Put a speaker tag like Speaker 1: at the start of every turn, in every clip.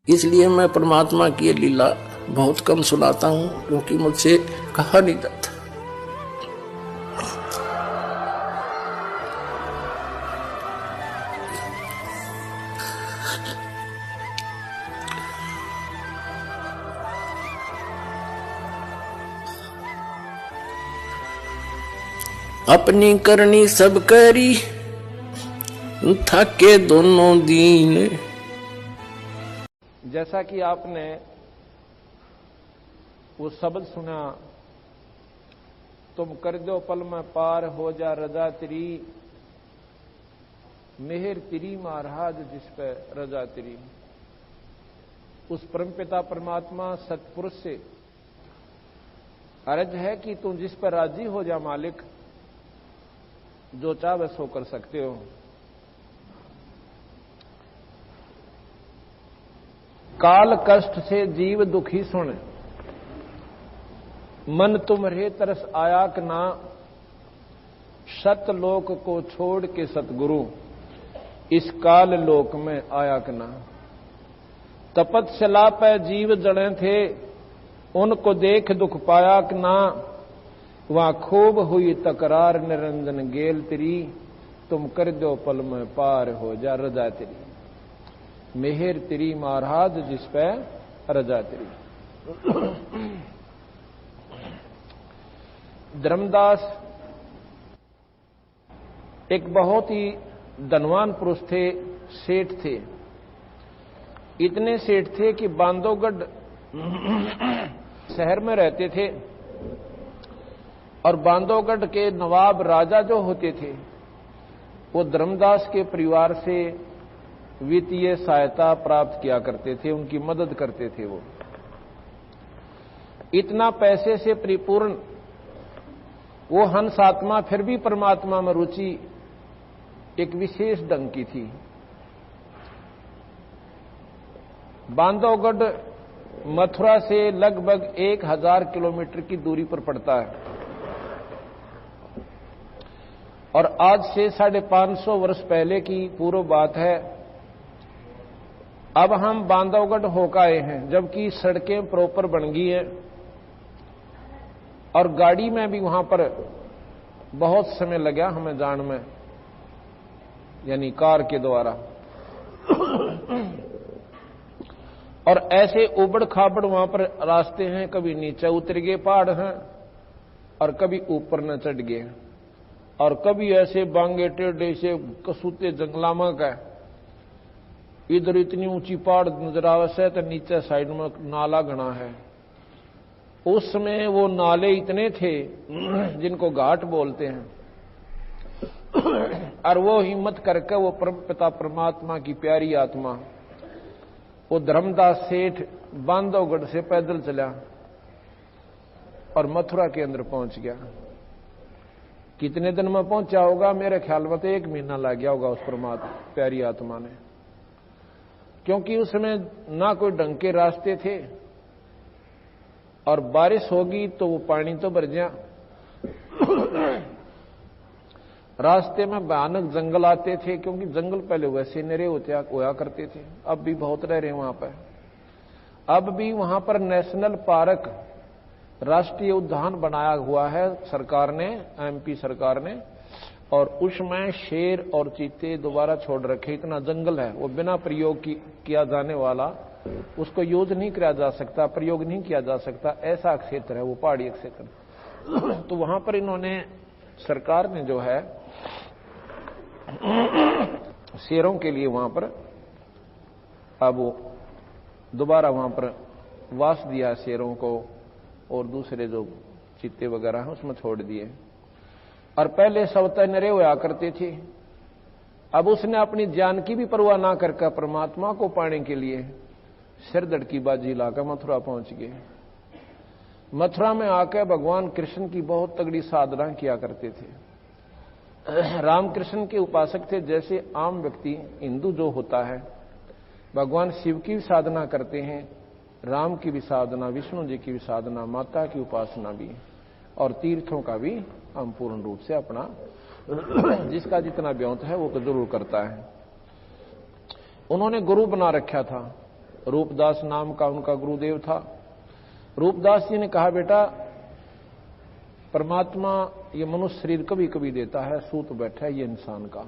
Speaker 1: इसलिए मैं परमात्मा की ये लीला बहुत कम सुनाता हूं, क्योंकि मुझसे कहा नहीं जाता। अपनी करनी सब करी, थके दोनों दीन।
Speaker 2: जैसा कि आपने वो शब्द सुना, तुम कर दो पल में पार हो जा रजा तेरी, मेहर तेरी महाराज जिस पे रजा तेरी। उस परमपिता परमात्मा सतपुरुष से अर्ज है कि तुम जिस पर राजी हो जा मालिक, जो चाहे सो कर सकते हो। काल कष्ट से जीव दुखी सुन, मन तुम्हारे तरस आया कि ना, सतलोक को छोड़ के सतगुरु, इस काल लोक में आया कि ना। तपस्या पे जीव जड़े थे, उनको देख दुख पाया कि ना, वहां खूब हुई तकरार निरंजन गेल तेरी, तुम कर दो पल में पार हो जा रजा तेरी, मेहर तेरी महाराज जिस पे रजा तेरी। धर्मदास एक बहुत ही धनवान पुरुष थे, सेठ थे। इतने सेठ थे कि बांधवगढ़ शहर में रहते थे, और बांधवगढ़ के नवाब राजा जो होते थे, वो धर्मदास के परिवार से वित्तीय सहायता प्राप्त किया करते थे, उनकी मदद करते थे। वो इतना पैसे से परिपूर्ण वो हंस आत्मा, फिर भी परमात्मा में रुचि एक विशेष ढंग की थी। बांधवगढ़ मथुरा से लगभग 1000 किलोमीटर की दूरी पर पड़ता है, और आज से 550 वर्ष पहले की पूर्व बात है। अब हम बांधवगढ़ होकर आए हैं, जबकि सड़कें प्रॉपर बन गई हैं, और गाड़ी में भी वहां पर बहुत समय लगा हमें जान में, यानी कार के द्वारा। और ऐसे उबड़ खाबड़ वहां पर रास्ते हैं, कभी नीचे उतर गए पहाड़ हैं, और कभी ऊपर न चढ़ गए, और कभी ऐसे बांगे टेढ़े से कसूते जंगलामा का। इधर इतनी ऊंची पहाड़ नजर आवे से, तो नीचे साइड में नाला घना है। उस समय वो नाले इतने थे जिनको घाट बोलते हैं। और वो हिम्मत करके वो परमपिता परमात्मा की प्यारी आत्मा, वो धर्मदास सेठ बांधवगढ़ से पैदल चला और मथुरा के अंदर पहुंच गया। कितने दिन में पहुंचा होगा? मेरे ख्याल में तो 1 महीना लग गया होगा उस परमात्मा प्यारी आत्मा ने, क्योंकि उस समय ना कोई ढंग के रास्ते थे, और बारिश होगी तो वो पानी तो भर गया। रास्ते में भयानक जंगल आते थे, क्योंकि जंगल पहले वैसे निरे होया करते थे, अब भी बहुत रह रहे वहां पर। अब भी वहां पर नेशनल पार्क, राष्ट्रीय उद्यान बनाया हुआ है सरकार ने, एमपी सरकार ने, और उसमें शेर और चीते दोबारा छोड़ रखे। इतना जंगल है, वो बिना प्रयोग किया जाने वाला, उसको यूज नहीं किया जा सकता, प्रयोग नहीं किया जा सकता, ऐसा क्षेत्र है वो, पहाड़ी क्षेत्र। तो वहां पर इन्होंने, सरकार ने जो है शेरों के लिए वहां पर अब दोबारा वहां पर वास दिया शेरों को, और दूसरे जो चीते वगैरह हैं उसमें छोड़ दिए। और पहले सवता नरे होया करते थे, अब उसने अपनी जान की भी परवाह ना करके परमात्मा को पाने के लिए सिरदड़ की बाजी लाकर मथुरा पहुंच गए। मथुरा में आकर भगवान कृष्ण की बहुत तगड़ी साधना किया करते थे। रामकृष्ण के उपासक थे। जैसे आम व्यक्ति हिंदू जो होता है, भगवान शिव की भी साधना करते हैं, राम की भी साधना, विष्णु जी की भी साधना, माता की उपासना भी, और तीर्थों का भी हम पूर्ण रूप से अपना जिसका जितना व्योत है वो तो जरूर करता है। उन्होंने गुरु बना रखा था, रूपदास नाम का उनका गुरुदेव था। रूपदास जी ने कहा, बेटा परमात्मा ये मनुष्य शरीर कभी कभी देता है, सूत बैठा है ये इंसान का,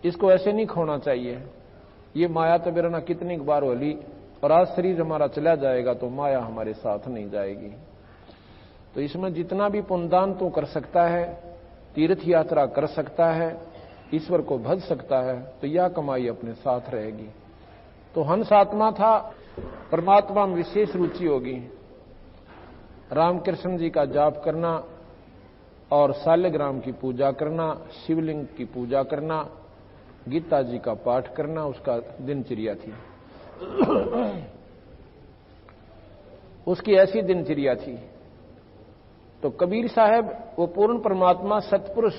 Speaker 2: इसको ऐसे नहीं खोना चाहिए। ये माया तो बेरना कितनी बार होली, और आज शरीर हमारा चला जाएगा तो माया हमारे साथ नहीं जाएगी। तो इसमें जितना भी पुण्यदान तो कर सकता है, तीर्थ यात्रा कर सकता है, ईश्वर को भज सकता है, तो यह कमाई अपने साथ रहेगी। तो हंस आत्मा था, परमात्मा में विशेष रुचि होगी। रामकृष्ण जी का जाप करना और शालिग्राम की पूजा करना, शिवलिंग की पूजा करना, गीता जी का पाठ करना उसका दिनचर्या थी। उसकी ऐसी दिनचर्या थी। तो कबीर साहब वो पूर्ण परमात्मा सत्पुरुष,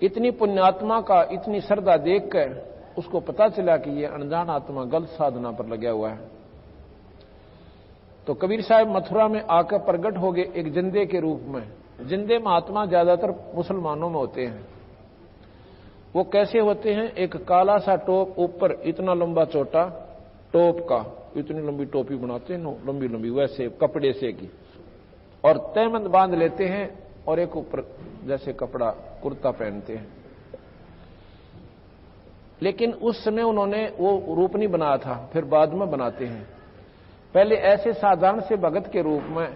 Speaker 2: इतनी पुण्यात्मा का इतनी श्रद्धा देखकर उसको पता चला कि ये अनजान आत्मा गलत साधना पर लगा हुआ है। तो कबीर साहब मथुरा में आकर प्रकट हो गए एक जिंदे के रूप में। जिंदे महात्मा ज्यादातर मुसलमानों में होते हैं। वो कैसे होते हैं? एक काला सा टोप, ऊपर इतना लंबा चौटा टोप का, इतनी लंबी टोपी बनाते हैं, लंबी लंबी वैसे कपड़े से की, और तहमंद बांध लेते हैं, और एक ऊपर जैसे कपड़ा कुर्ता पहनते हैं। लेकिन उस समय उन्होंने वो रूप नहीं बनाया था, फिर बाद में बनाते हैं। पहले ऐसे साधारण से भगत के रूप में।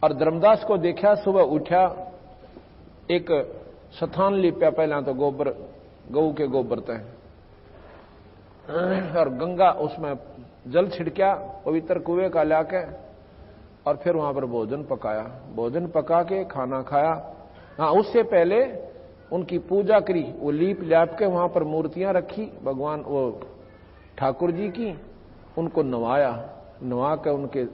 Speaker 2: और धर्मदास को देखा, सुबह उठा, एक स्थान लिपया, पहला तो गोबर, गऊ के गोबर तय, और गंगा उसमें जल छिड़का पवित्र कुएं का लाके, और फिर वहां पर भोजन पकाया। भोजन पका के खाना खाया। हाँ, उससे पहले उनकी पूजा करी, वो लीप ल्याप के वहां पर मूर्तियां रखी भगवान वो ठाकुर जी की, उनको नवाया, नवा के उनके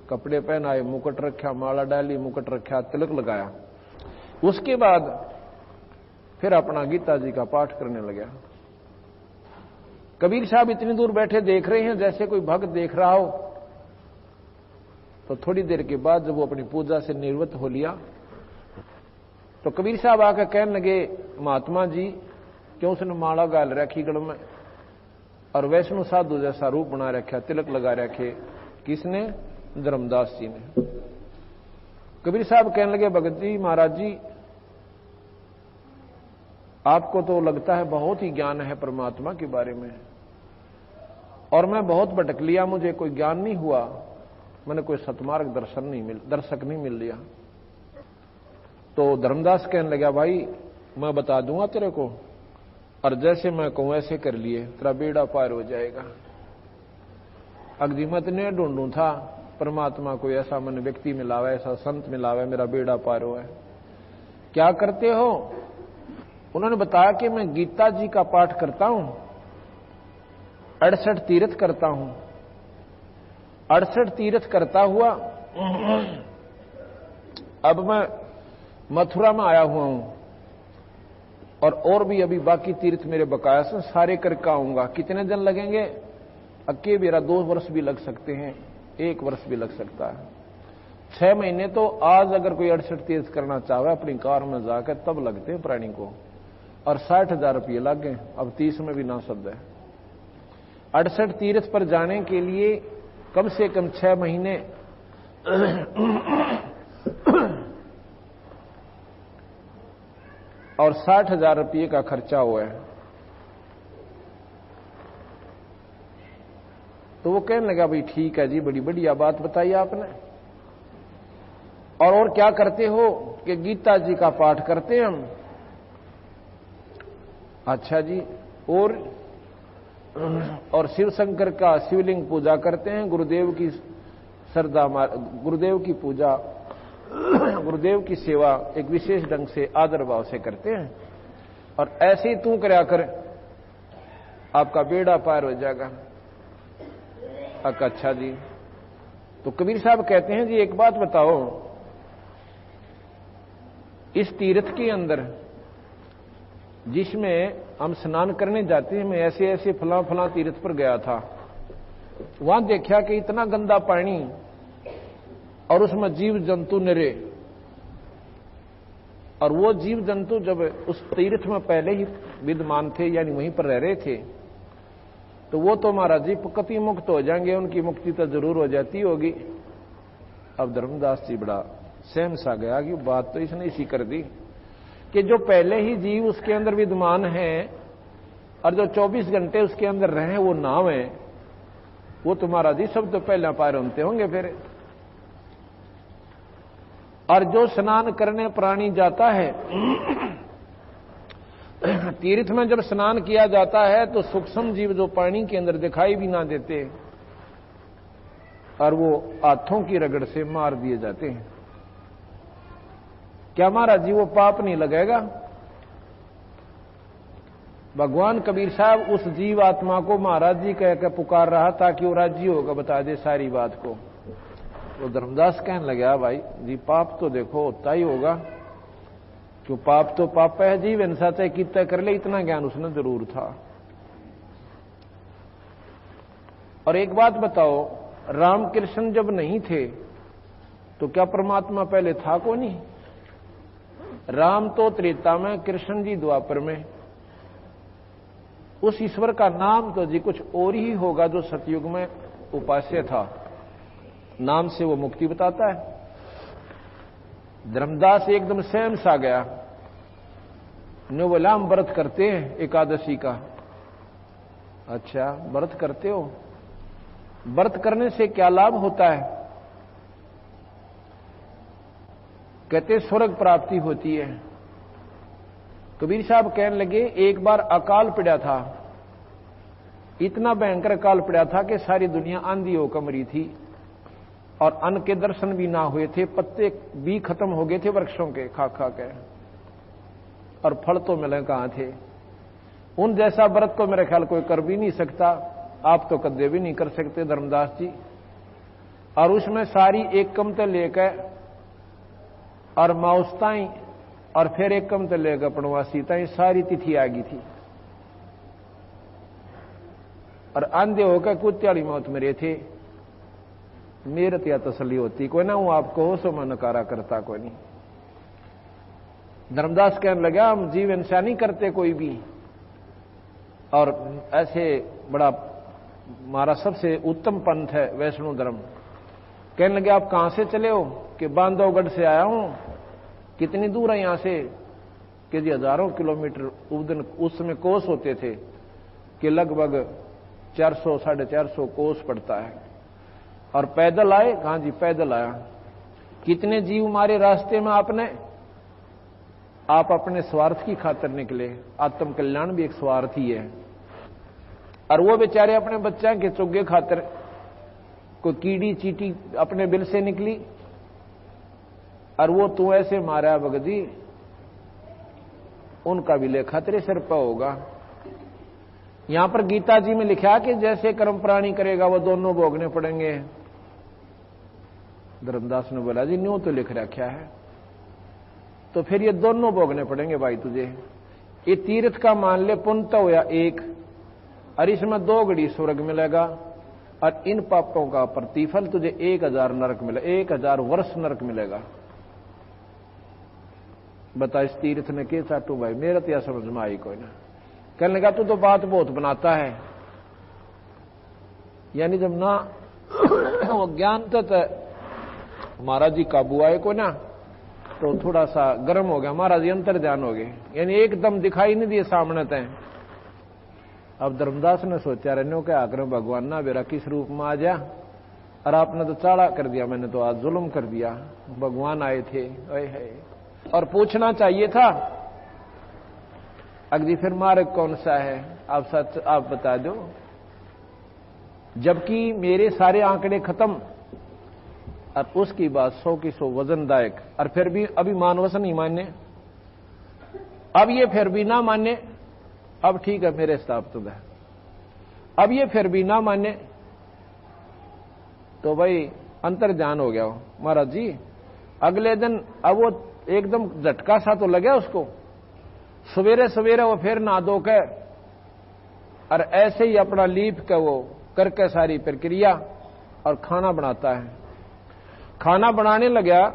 Speaker 2: कपड़े पहनाए, मुकुट रखा, माला डाली, मुकुट रखा, तिलक लगाया। उसके बाद फिर अपना गीता जी का पाठ करने लगा। कबीर साहब इतनी दूर बैठे देख रहे हैं जैसे कोई भक्त देख रहा हो। तो थोड़ी देर के बाद जब वो अपनी पूजा से निवृत्त हो लिया, तो कबीर साहब आकर कहने लगे, महात्मा जी क्यों उसने माला गाल रखी गल में, और वैष्णु साधु जैसा रूप बना रखा, तिलक लगा रखे। किसने? धर्मदास जी ने। कबीर साहब कहने लगे, भगत जी महाराज जी, आपको तो लगता है बहुत ही ज्ञान है परमात्मा के बारे में, और मैं बहुत भटक लिया, मुझे कोई ज्ञान नहीं हुआ, मैंने कोई सतमार्ग दर्शक नहीं मिल लिया। तो धर्मदास कहने लगा, भाई मैं बता दूंगा तेरे को, और जैसे मैं कहूं ऐसे कर लिए, तेरा बेड़ा पार हो जाएगा। अगदीमत ने ढूंढूं था परमात्मा कोई ऐसा मन व्यक्ति मिलावा, ऐसा संत मिलावा, मेरा बेड़ा पार हो है। क्या करते हो? उन्होंने बताया कि मैं गीता जी का पाठ करता हूं, 68 तीर्थ करता हूं, 68 तीर्थ करता हुआ अब मैं मथुरा में आया हुआ हूं, और भी अभी बाकी तीर्थ मेरे बकाया से सारे करके आऊंगा। कितने दिन लगेंगे? अक्के मेरा 2 वर्ष भी लग सकते हैं, 1 वर्ष भी लग सकता है, 6 महीने। तो आज अगर कोई 68 तीर्थ करना चाहे अपनी कार में जाकर तब लगते हैं प्राणी को, और 60,000 रुपये लग गए। अब 30 में भी ना शब्द है। 68 तीर्थ पर जाने के लिए कम से कम 6 महीने और 60,000 रुपये का खर्चा हुआ है। तो वो कहने लगा, भाई ठीक है जी, बड़ी बढ़िया बात बताई आपने, और क्या करते हो? कि गीता जी का पाठ करते हैं हम। अच्छा जी, और शिव शंकर का शिवलिंग पूजा करते हैं, गुरुदेव की श्रद्धा, गुरुदेव की पूजा, गुरुदेव की सेवा एक विशेष ढंग से आदर भाव से करते हैं, और ऐसे ही तू करया कर, आपका बेड़ा पार हो जाएगा। अच्छा जी। तो कबीर साहब कहते हैं, जी एक बात बताओ, इस तीर्थ के अंदर जिसमें हम स्नान करने जाते हैं, मैं ऐसे ऐसे फला तीर्थ पर गया था, वहां देखा कि इतना गंदा पानी, और उसमें जीव जंतु निरे, और वो जीव जंतु जब उस तीर्थ में पहले ही विद्यमान थे, यानी वहीं पर रह रहे थे, तो वो तो महाराज जी कति मुक्त हो जाएंगे, उनकी मुक्ति तो जरूर हो जाती होगी। अब धर्मदास जी बड़ा सहम सा गया कि बात तो इसने इसी कर दी कि जो पहले ही जीव उसके अंदर विद्यमान है और जो 24 घंटे उसके अंदर रहे वो नाव है, वो तो महाराज जी सब तो पहले पार होते होंगे फिर। और जो स्नान करने प्राणी जाता है तीर्थ में जब स्नान किया जाता है तो सूक्ष्म जीव जो पानी के अंदर दिखाई भी ना देते और वो हाथों की रगड़ से मार दिए जाते हैं। क्या महाराज जी वो पाप नहीं लगेगा? भगवान कबीर साहब उस जीव आत्मा को महाराज जी कह के पुकार रहा ताकि वो राजी होगा बता दे सारी बात को। तो धर्मदास कहने लगा भाई जी पाप तो देखो होता ही होगा, क्यों पाप तो पाप है, जीव हिंसा चाहे कितना कर ले, इतना ज्ञान उसने जरूर था। और एक बात बताओ, रामकृष्ण जब नहीं थे तो क्या परमात्मा पहले था को नहीं? राम तो त्रेता में, कृष्ण जी द्वापर में। उस ईश्वर का नाम तो जी कुछ और ही होगा जो सतयुग में उपास्य था, नाम से वो मुक्ति बताता है। धर्मदास एकदम सहम सा गया। नो बोला हम व्रत करते हैं एकादशी का। अच्छा व्रत करते हो, व्रत करने से क्या लाभ होता है? कहते स्वर्ग प्राप्ति होती है। कबीर साहब कहने लगे एक बार अकाल पड़ा था, इतना भयंकर अकाल पड़ा था कि सारी दुनिया आंधी होकर मरी थी और अन्न के दर्शन भी ना हुए थे, पत्ते भी खत्म हो गए थे वृक्षों के खा खा के, और फल तो मिले कहां थे। उन जैसा व्रत तो मेरे ख्याल कोई कर भी नहीं सकता, आप तो कदे भी नहीं कर सकते धर्मदास जी। और उसमें सारी एक कमते लेकर और माउसताई और फिर एक कमते लेकर पणवासी ताई सारी तिथि आ गई थी और आंधे होकर कुत्याली मौत में रहे थे। मेरत या तसली होती कोई ना, हूं आपको हो सो मैं नकारा करता कोई नहीं। धर्मदास कहने लगा हम जीव हिंसा नहीं करते कोई भी, और ऐसे बड़ा हमारा सबसे उत्तम पंथ है वैष्णो धर्म। कहने लगे आप कहां से चले हो? कि बांधवगढ़ से आया हूं। कितनी दूर है यहां से? कि जी हजारों किलोमीटर। उस समय कोस होते थे कि लगभग 400 450 कोस पड़ता है। और पैदल आए? कहां जी पैदल आया। कितने जीव मारे रास्ते में आपने? आप अपने स्वार्थ की खातिर निकले। आत्म कल्याण भी एक स्वार्थ ही है। और वो बेचारे अपने बच्चा के चुग्गे खातिर, कोई कीड़ी चीटी अपने बिल से निकली और वो तू ऐसे मारा भगदी, उनका भी लेखा तेरे सिर पर होगा। यहां पर गीता जी में लिखा कि जैसे कर्म प्राणी करेगा वो दोनों भोगने पड़ेंगे। धर्मदास ने बोला जी न्यू तो लिख रखा है, तो फिर ये दोनों भोगने पड़ेंगे भाई तुझे। ये तीर्थ का मान ले पुण्य तो होया एक, और इसमें 2 घड़ी स्वर्ग मिलेगा, और इन पापों का प्रतिफल तुझे 1000 नरक मिलेगा, 1000 वर्ष नरक मिलेगा। बता इस तीर्थ ने के चाटू भाई, मेरा तो यह समझ में आई कोई ना। कहने लगा तू तो बात बहुत बनाता है, यानी जब ना वो ज्ञान तो महाराज जी काबू आए को ना, तो थोड़ा सा गर्म हो गया महाराज जी, अंतर ध्यान हो गए, यानी एकदम दिखाई नहीं दिए सामने तय। अब धर्मदास ने सोचा रहने के आकर भगवान ना मेरा किस रूप में आ जा, और आपने तो चाड़ा कर दिया, मैंने तो आज जुल्म कर दिया। भगवान आए थे है और पूछना चाहिए था अगली फिर मार्ग कौन सा है, आप सच आप बता दो। जबकि मेरे सारे आंकड़े खत्म और उसकी बात 100 की 100 वजनदायक, और फिर भी अभी मानवस नहीं मान्य। अब ये फिर भी ना मान्य, अब ठीक है मेरे हिसाब तो है, अब ये फिर भी ना मान्य तो भाई अंतर ध्यान हो गया महाराज जी। अगले दिन अब वो एकदम झटका सा तो लगा उसको, सवेरे सवेरे वो फिर नहा धो के और ऐसे ही अपना लीप के वो करके सारी प्रक्रिया और खाना बनाता है। खाना बनाने लगा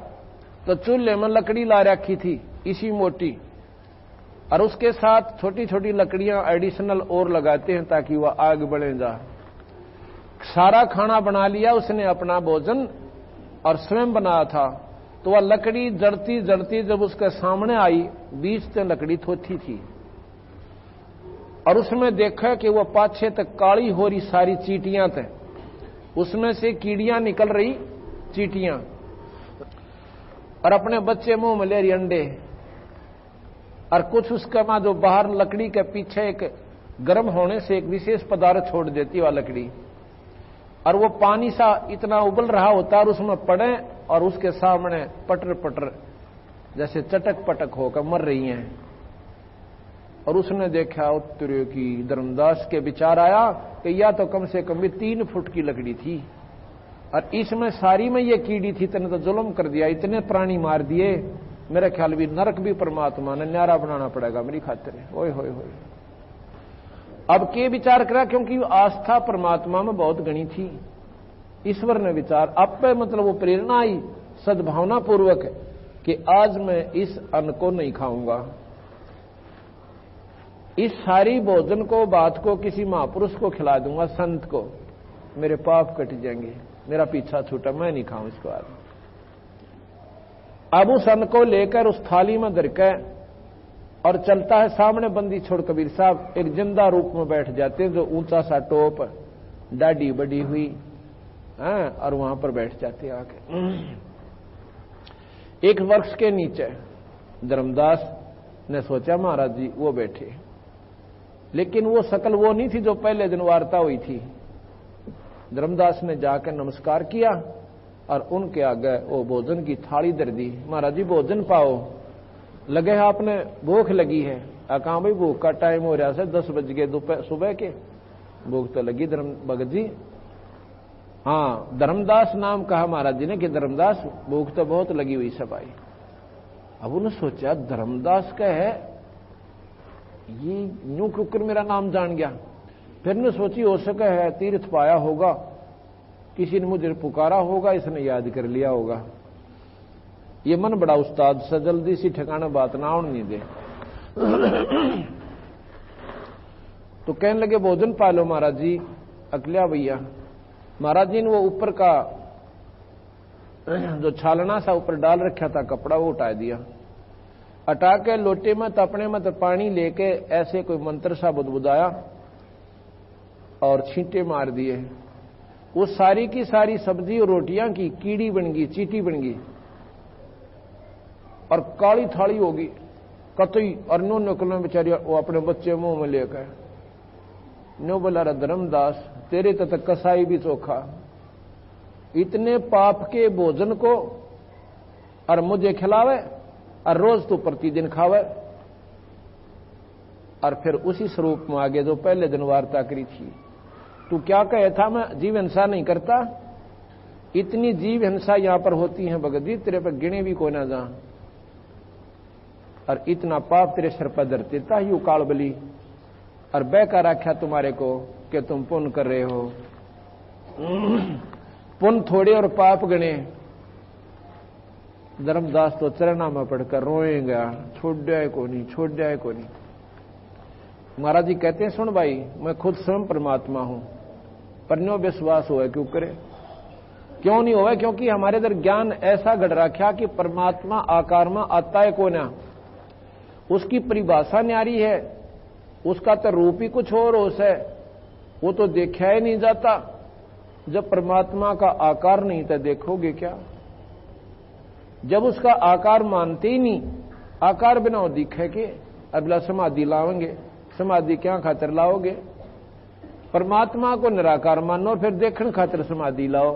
Speaker 2: तो चूल्हे में लकड़ी ला रखी थी इसी मोटी, और उसके साथ छोटी छोटी लकड़ियां एडिशनल और लगाते हैं ताकि वह आग बढ़े जा। सारा खाना बना लिया उसने, अपना भोजन, और स्वयं बनाया था। तो वह लकड़ी जड़ती जड़ती जब उसके सामने आई, बीच से लकड़ी थोथी थी, और उसमें देखा कि वह पाछे तक काली हो रही सारी चींटियां थे, उसमें से कीड़ियां निकल रही, चींटियां, और अपने बच्चे मुंह में ले रही अंडे, और कुछ उसका मां जो बाहर लकड़ी के पीछे एक गर्म होने से एक विशेष पदार्थ छोड़ देती वह लकड़ी, और वो पानी सा इतना उबल रहा होता, और उसमें पड़े और उसके सामने पटर पटर जैसे चटक पटक होकर मर रही हैं। और उसने देखा उत्तरे की, धर्मदास के विचार आया कि या तो कम से कम भी 3 फुट की लकड़ी थी, और इसमें सारी में ये कीड़ी थी, तने तो जुल्म कर दिया, इतने प्राणी मार दिए, मेरे ख्याल भी नरक भी परमात्मा ने न्यारा बनाना पड़ेगा मेरी खातिर। ओए होए होए। अब के विचार करा, क्योंकि आस्था परमात्मा में बहुत गणी थी। ईश्वर ने विचार अब पे, मतलब वो प्रेरणा आई सद्भावना पूर्वक कि आज मैं इस अन्न को नहीं खाऊंगा, इस सारी भोजन को, बात को किसी महापुरुष को खिला दूंगा, संत को, मेरे पाप कट जाएंगे, मेरा पीछा छूटा, मैं नहीं खाऊं इसको आज। अब उस अन्न को लेकर उस थाली में धरकर और चलता है, सामने बंदी छोड़ कबीर साहब एक जिंदा रूप में बैठ जाते हैं, जो ऊंचा सा टोप, दाढ़ी बड़ी हुई, और वहां पर बैठ जाते आके एक वृक्ष के नीचे। धर्मदास ने सोचा महाराज जी वो बैठे, लेकिन वो शकल वो नहीं थी जो पहले दिन वार्ता हुई थी। धर्मदास ने जाकर नमस्कार किया और उनके आगे वो भोजन की थाली धर दी। महाराज जी भोजन पाओ, लगे है आपने भूख लगी है। कहा भाई भूख का टाइम हो रहा है, 10 बज गए दोपहर सुबह के, भूख तो लगी धर्म भगत जी। हाँ, धर्मदास नाम कहा महाराज जी ने कि धर्मदास भूख तो बहुत लगी हुई सब आई। अब उन्होंने सोचा धर्मदास का है ये, यूं क्यों मेरा नाम जान गया। फिर ने सोची हो सके है तीर्थ पाया होगा, किसी ने मुझे पुकारा होगा, इसने याद कर लिया होगा। ये मन बड़ा उस्ताद से जल्दी सी ठिकाना बात ना आउन नहीं दे। तो कहने लगे भोजन पालो महाराज जी। अकलिया भैया, महाराज जी ने वो ऊपर का जो छालना सा ऊपर डाल रखा था कपड़ा, वो उठा दिया, हटा के लोटे में तपने में तो पानी लेके ऐसे कोई मंत्र सा बुदबुदाया और छींटे मार दिए। वो सारी की सारी सब्जी और रोटियां की कीड़ी बन गई, चींटी बन गई और काली थाली होगी कतई। और नो निकलने बेचारी वो अपने बच्चे मुंह में लेकर नो बोला धर्मदास तेरे तक कसाई भी चोखा, इतने पाप के भोजन को और मुझे खिलावे और रोज तो प्रतिदिन खावे। और फिर उसी स्वरूप में आगे जो पहले दिन वार्ता करी थी, तू क्या कहे था मैं जीव हिंसा नहीं करता, इतनी जीव हिंसा यहां पर होती है भगत जी, तेरे पर गिने भी को ना जा, और इतना पाप तेरे सिर पर धरते था यू काल बली, और बहका रखा तुम्हारे को कि तुम पुण्य कर रहे हो, पुण्य थोड़े और पाप गणे। धर्मदास तो चरणा में पढ़कर रोएगा, छोड़ जाए को नहीं, छोड़ जाए को नहीं। महाराज जी कहते हैं सुन भाई, मैं खुद स्वयं परमात्मा हूं, पर नो विश्वास हुआ क्यों करे, क्यों नहीं हुआ, क्योंकि हमारे इधर ज्ञान ऐसा गढ़ रखा कि परमात्मा आकार में आता है को ना, उसकी परिभाषा न्यारी है, उसका तो रूप ही कुछ और होश है, वो तो देखा ही नहीं जाता। जब परमात्मा का आकार नहीं तो देखोगे क्या, जब उसका आकार मानते ही नहीं, आकार बिना दिखे के अगला समाधि लाओगे, समाधि क्या खातिर लाओगे, परमात्मा को निराकार मानो फिर देखने खातिर समाधि लाओ,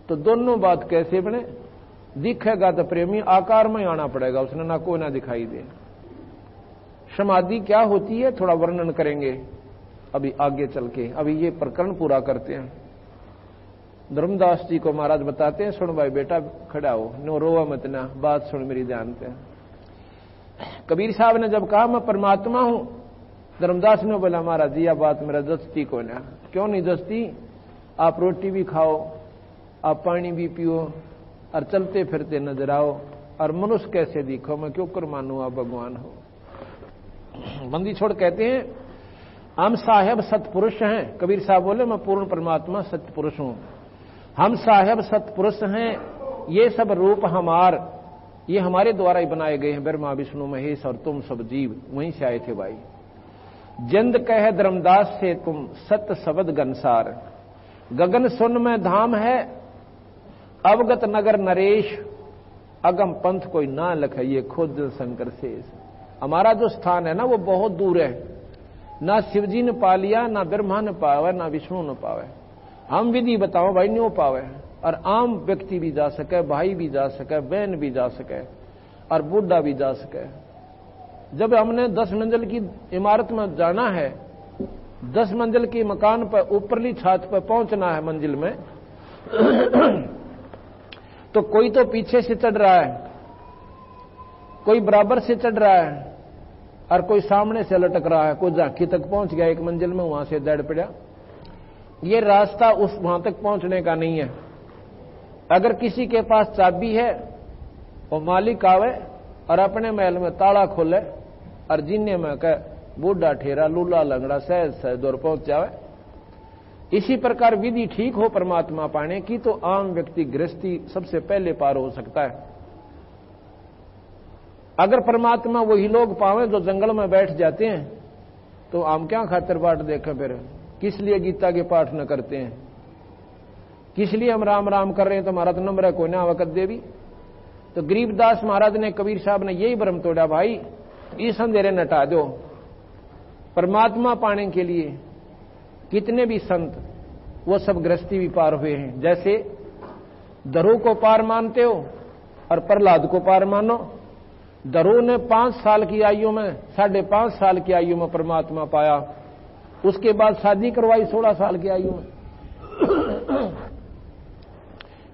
Speaker 2: तो दोनों बात कैसे बने, दिखेगा तो प्रेमी आकार में आना पड़ेगा, उसने ना कोई ना दिखाई दे। समाधि क्या होती है थोड़ा वर्णन करेंगे अभी आगे चल के, अभी ये प्रकरण पूरा करते हैं। धर्मदास जी को महाराज बताते हैं सुन भाई बेटा खड़ा हो, नो रोवा मत ना, बात सुन मेरी ध्यान पे। कबीर साहब ने जब कहा मैं परमात्मा हूं, धर्मदास ने बोला महाराज जी यह बात मेरा जचती को ना। क्यों नहीं जचती, आप रोटी भी खाओ, आप पानी भी पियो और चलते फिरते नजर आओ, और मनुष्य कैसे दिखो, मैं क्यों कर मानू आप भगवान हो। बंदी छोड़ कहते हैं हम साहेब सतपुरुष हैं। कबीर साहब बोले मैं पूर्ण परमात्मा सत्य पुरुष हूं। हम साहेब सतपुरुष हैं, ये सब रूप ये हमारे द्वारा ही बनाए गए हैं। ब्रह्मा विष्णु महेश और तुम सब जीव वहीं से आए थे भाई। जंद कह धर्मदास से तुम सत्य शब्द गनसार, गगन सुन में धाम है अवगत नगर नरेश, अगम पंथ कोई ना लखाइए खुद शंकर शेष। हमारा जो स्थान है ना वो बहुत दूर है, ना शिवजी ने पा लिया, ना ब्रह्मा ने पावे, ना विष्णु ने पावे। हम विधि बताओ भाई नहीं हो पावे, और आम व्यक्ति भी जा सके, भाई भी जा सके, बहन भी जा सके, और बूढ़ा भी जा सके। जब हमने 10 मंजिल की इमारत में जाना है, 10 मंजिल की मकान पर ऊपरली छत पर पहुंचना है मंजिल में तो कोई तो पीछे से चढ़ रहा है, कोई बराबर से चढ़ रहा है, और कोई सामने से लटक रहा है। कोई झांकी तक पहुंच गया एक मंजिल में, वहां से दड़ पड़ा। ये रास्ता उस वहां तक पहुंचने का नहीं है। अगर किसी के पास चाबी है वो मालिक आवे और अपने महल में ताला खोले और जीने में कह बूढ़ा ठेरा लूला लंगड़ा सहज सहज दूर पहुंच जावे। इसी प्रकार विधि ठीक हो परमात्मा पाने की तो आम व्यक्ति गृहस्थी सबसे पहले पार हो सकता है। अगर परमात्मा वही लोग पावे जो जंगल में बैठ जाते हैं तो हम क्या खातिर बाट देखें, फिर किस लिए गीता के पाठ न करते हैं, किस लिए हम राम राम कर रहे हैं। तो हमारा तो नंबर है कोई ना वक़्त देवी। तो गरीबदास महाराज ने, कबीर साहब ने यही भ्रम तोड़ा भाई, इस अंधेरे न हटा दो। परमात्मा पाने के लिए कितने भी संत वो सब गृहस्थी भी पार हुए हैं। जैसे दरो को पार मानते हो और प्रहलाद को पार मानो। दरो ने 5 साल की आयु में, 5.5 साल की आयु में परमात्मा पाया। उसके बाद शादी करवाई 16 साल की आयु में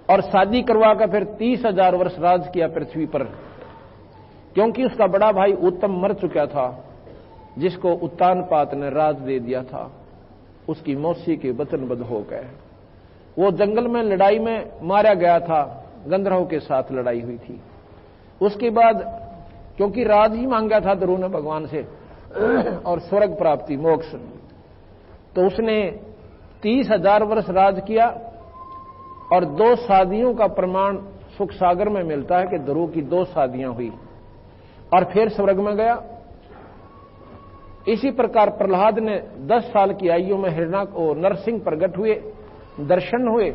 Speaker 2: और शादी करवा कर फिर 30,000 वर्ष राज किया पृथ्वी पर, क्योंकि उसका बड़ा भाई उत्तम मर चुका था, जिसको उत्तानपाद ने राज दे दिया था। उसकी मौसी के वचनबद्ध हो गए। वो जंगल में लड़ाई में मारा गया था, गंधर्वों के साथ लड़ाई हुई थी। उसके बाद क्योंकि राज ही मांगा था ध्रुव ने भगवान से और स्वर्ग प्राप्ति मोक्ष, तो उसने 30,000 वर्ष राज किया। और 2 शादियों का प्रमाण सुख सागर में मिलता है कि ध्रुव की 2 शादियां हुई और फिर स्वर्ग में गया। इसी प्रकार प्रहलाद ने 10 साल की आयु में हिरणाक और नरसिंह प्रकट हुए, दर्शन हुए,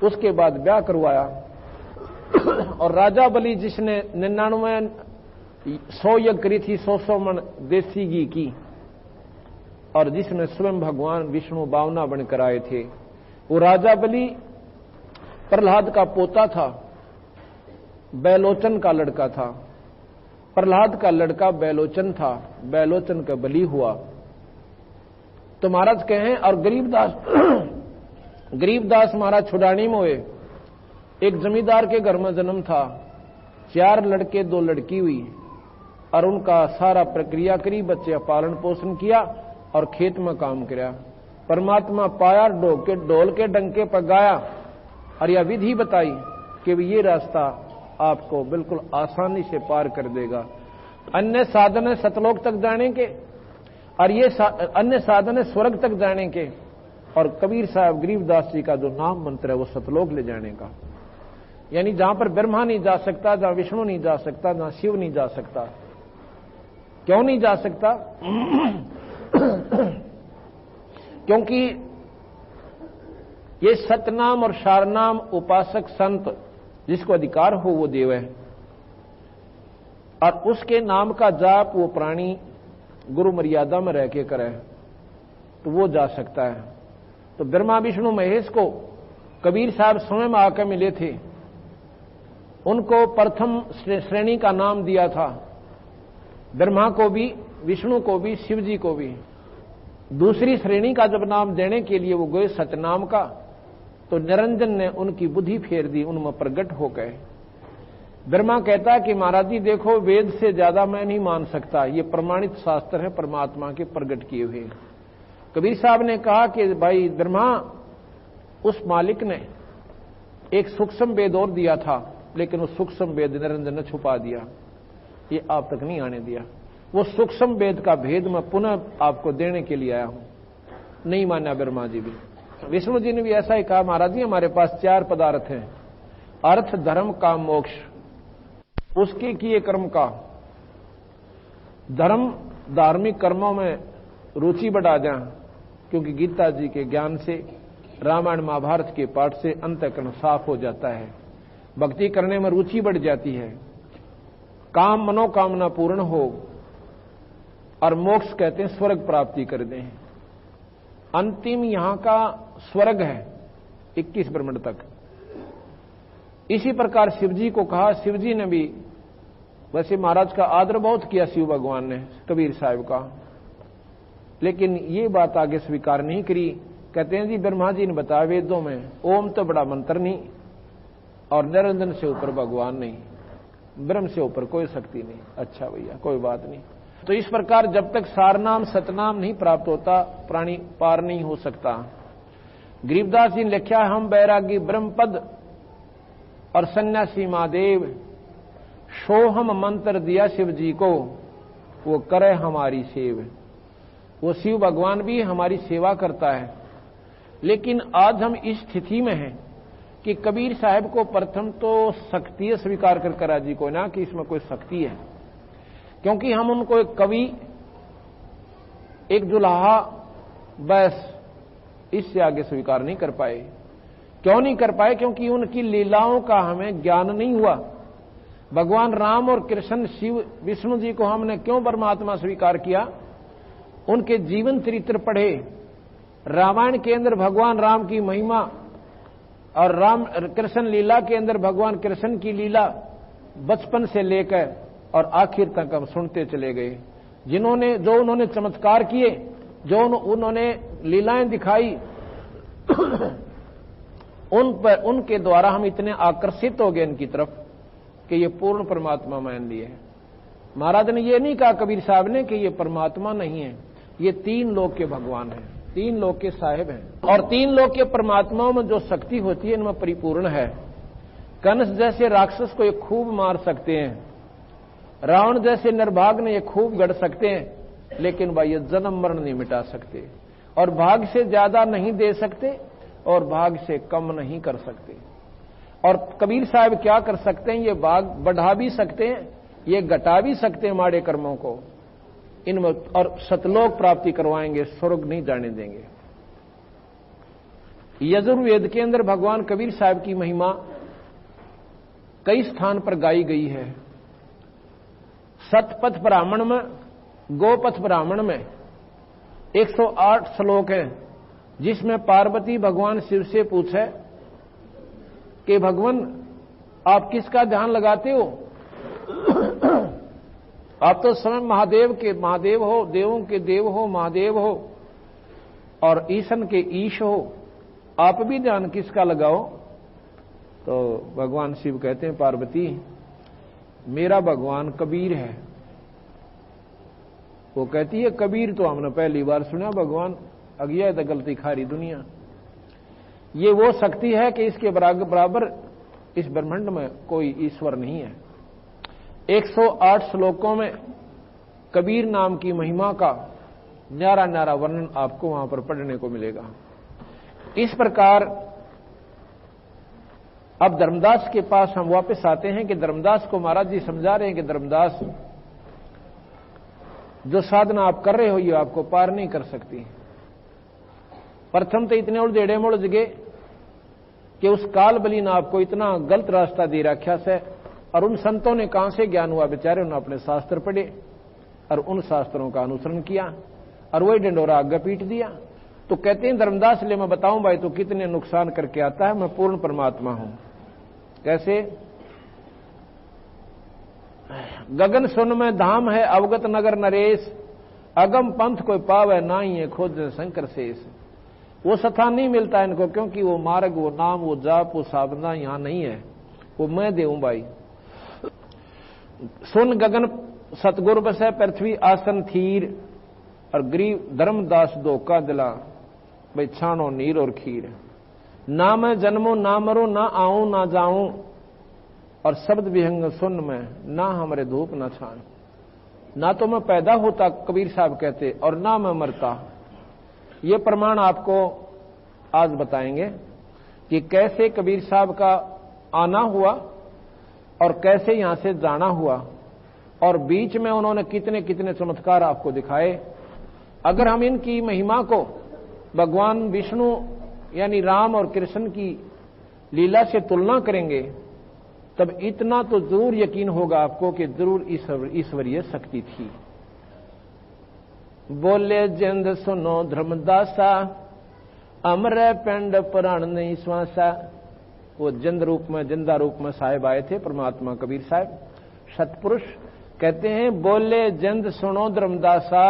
Speaker 2: उसके बाद ब्याह करवाया। और राजा बलि जिसने 100 यज्ञ करी थी, 100 मन देसी घी की, और जिसमें स्वयं भगवान विष्णु 52 बनकर आए थे, वो राजा बलि प्रहलाद का पोता था, बैलोचन का लड़का था। प्रहलाद का लड़का बैलोचन था, बैलोचन का बलि हुआ। तो महाराज कहें, और गरीबदास महाराज छुड़ानी में हुए। एक जमींदार के घर में जन्म था, 4 लड़के 2 लड़की हुई, और उनका सारा प्रक्रिया करी, बच्चे पालन पोषण किया और खेत में काम किया। परमात्मा पाया, ढोल के डंके पर गाया और यह विधि बताई कि ये रास्ता आपको बिल्कुल आसानी से पार कर देगा। अन्य साधन है सतलोक तक जाने के, और ये अन्य साधन है स्वर्ग तक जाने के। और कबीर साहब गरीबदास जी का जो नाम मंत्र है वो सतलोक ले जाने का, यानी जहां पर ब्रह्मा नहीं जा सकता, जहां विष्णु नहीं जा सकता, जहां शिव नहीं जा सकता। क्यों नहीं जा सकता? क्योंकि ये सतनाम और शारनाम उपासक संत जिसको अधिकार हो वो देव है, और उसके नाम का जाप वो प्राणी गुरु मर्यादा में रह के करे तो वो जा सकता है। तो ब्रह्मा विष्णु महेश को कबीर साहब स्वयं आकर मिले थे, उनको प्रथम श्रेणी का नाम दिया था, ब्रह्मा को भी, विष्णु को भी, शिव जी को भी। दूसरी श्रेणी का जब नाम देने के लिए वो गए सतनाम का, तो निरंजन ने उनकी बुद्धि फेर दी, उनमें प्रकट हो गए। ब्रह्मा कहता है कि महाराज जी देखो, वेद से ज्यादा मैं नहीं मान सकता, ये प्रमाणित शास्त्र है परमात्मा के प्रकट किए हुए। कबीर साहब ने कहा कि भाई ब्रह्मा, उस मालिक ने एक सूक्ष्म वेद और दिया था, लेकिन उस सूक्ष्म वेद निरंजन ने छुपा दिया, ये आप तक नहीं आने दिया। वो सूक्ष्म वेद का भेद मैं पुनः आपको देने के लिए आया हूं। नहीं माना ब्रह्मा जी भी। विष्णु जी ने भी ऐसा ही कहा, महाराज जी हमारे पास 4 पदार्थ हैं, अर्थ, धर्म, काम, मोक्ष। उसके किए कर्म का, धर्म धार्मिक कर्मों में रुचि बढ़ा जाए, क्योंकि गीता जी के ज्ञान से, रामायण महाभारत के पाठ से अंतःकरण साफ हो जाता है, भक्ति करने में रुचि बढ़ जाती है, काम मनोकामना पूर्ण हो, और मोक्ष कहते हैं स्वर्ग प्राप्ति कर दें। अंतिम यहां का स्वर्ग है 21 ब्रह्मांड तक। इसी प्रकार शिवजी को कहा, शिवजी ने भी, वैसे महाराज का आदर बहुत किया शिव भगवान ने कबीर साहब का, लेकिन ये बात आगे स्वीकार नहीं करी। कहते हैं जी ब्रह्मा जी ने बताया वेदों में, ओम तो बड़ा मंत्र नहीं, और निरंजन से ऊपर भगवान नहीं, ब्रह्म से ऊपर कोई शक्ति नहीं। अच्छा भैया कोई बात नहीं। तो इस प्रकार जब तक सारनाम सतनाम नहीं प्राप्त होता, प्राणी पार नहीं हो सकता। गरीबदास जी ने लिखा, हम बैरागी ब्रह्मपद और सन्यासी महादेव, सोहम मंत्र दिया शिव जी को, वो करे हमारी सेव। वो शिव भगवान भी हमारी सेवा करता है। लेकिन आज हम इस स्थिति में हैं कि कबीर साहब को प्रथम तो शक्ति स्वीकार कर राजी को ना कि इसमें कोई शक्ति है, क्योंकि हम उनको एक कवि, एक जुलाहा, बस इससे आगे स्वीकार नहीं कर पाए। क्यों नहीं कर पाए? क्योंकि उनकी लीलाओं का हमें ज्ञान नहीं हुआ। भगवान राम और कृष्ण, शिव, विष्णु जी को हमने क्यों परमात्मा स्वीकार किया? उनके जीवन चरित्र पढ़े। रामायण के अंदर भगवान राम की महिमा और राम कृष्ण लीला के अंदर भगवान कृष्ण की लीला बचपन से लेकर और आखिर तक हम सुनते चले गए। जो उन्होंने चमत्कार किए, जो उन्होंने लीलाएं दिखाई, उनके द्वारा हम इतने आकर्षित हो गए इनकी तरफ कि ये पूर्ण परमात्मा मान लिए। महाराज ने ये नहीं कहा कबीर साहब ने कि ये परमात्मा नहीं है, ये 3 लोक के भगवान हैं, 3 लोक के साहिब हैं, और 3 लोक के परमात्माओं में जो शक्ति होती है इनमें परिपूर्ण है। कंस जैसे राक्षस को ये खूब मार सकते हैं, रावण जैसे निर्भाग ने ये खूब गढ़ सकते हैं, लेकिन भाई ये जन्म मरण नहीं मिटा सकते, और भाग से ज्यादा नहीं दे सकते और भाग से कम नहीं कर सकते। और कबीर साहब क्या कर सकते हैं? ये भाग बढ़ा भी सकते हैं, ये घटा भी सकते हैं माड़े कर्मों को इनमें, और सतलोक प्राप्ति करवाएंगे, स्वर्ग नहीं जाने देंगे। यजुर्वेद के अंदर भगवान कबीर साहब की महिमा कई स्थान पर गाई गई है। सतपथ ब्राह्मण में, गोपथ ब्राह्मण में 108 श्लोक हैं, जिसमें पार्वती भगवान शिव से पूछे कि भगवान आप किसका ध्यान लगाते हो? आप तो स्वयं महादेव हो, देवों के देव हो, महादेव हो, और ईशन के ईश हो, आप भी ध्यान किसका लगाओ? तो भगवान शिव कहते हैं, पार्वती मेरा भगवान कबीर है। वो कहती है कबीर तो हमने पहली बार सुना भगवान, अज्ञा तो गलती खारी दुनिया। ये वो शक्ति है कि इसके बराबर इस ब्रह्मांड में कोई ईश्वर नहीं है। 108 श्लोकों में कबीर नाम की महिमा का न्यारा न्यारा वर्णन आपको वहां पर पढ़ने को मिलेगा। इस प्रकार अब धर्मदास के पास हम वापस आते हैं कि धर्मदास को महाराज जी समझा रहे हैं कि धर्मदास, जो साधना आप कर रहे हो ये आपको पार नहीं कर सकती। प्रथम तो इतने उलझेड़े मुलझ गए कि उस काल बली ने आपको इतना गलत रास्ता दे रखा है, और उन संतों ने कहां से ज्ञान हुआ? बेचारे उन्होंने अपने शास्त्र पढ़े और उन शास्त्रों का अनुसरण किया, और वही डंडोरा आगे पीट दिया। तो कहते हैं धर्मदास ले मैं बताऊं भाई तो कितने नुकसान करके आता है, मैं पूर्ण परमात्मा हूं। कैसे? गगन सुन में धाम है अवगत नगर नरेश, अगम पंथ कोई पावे ना ही है खोज शंकर शेष। वो स्थान नहीं मिलता इनको, क्योंकि वो मार्ग, वो नाम, वो जाप, वो साधना यहां नहीं है। वो मैं देऊं भाई। सुन गगन सतगुर बसे पृथ्वी आसन थीर, और गरीब धर्मदास धोखा दिला भाई छानो नीर और खीर। ना मैं जन्मो ना मरो, ना आऊं ना जाऊं, और शब्द विहंग सुन में ना हमरे धूप ना छान। ना तो मैं पैदा होता, कबीर साहब कहते, और ना मैं मरता। ये प्रमाण आपको आज बताएंगे कि कैसे कबीर साहब का आना हुआ और कैसे यहां से जाना हुआ, और बीच में उन्होंने कितने कितने चमत्कार आपको दिखाए। अगर हम इनकी महिमा को भगवान विष्णु यानी राम और कृष्ण की लीला से तुलना करेंगे, तब इतना तो जरूर यकीन होगा आपको कि जरूर ईश्वरीय शक्ति थी। बोले जिंद सुनो धर्मदासा, अमर पिंड प्राण नहीं श्वासा। वो जिंद रूप में, जिंदा रूप में साहिब आए थे परमात्मा कबीर साहब, सतपुरुष। कहते हैं बोले जिंद सुनो धर्मदासा,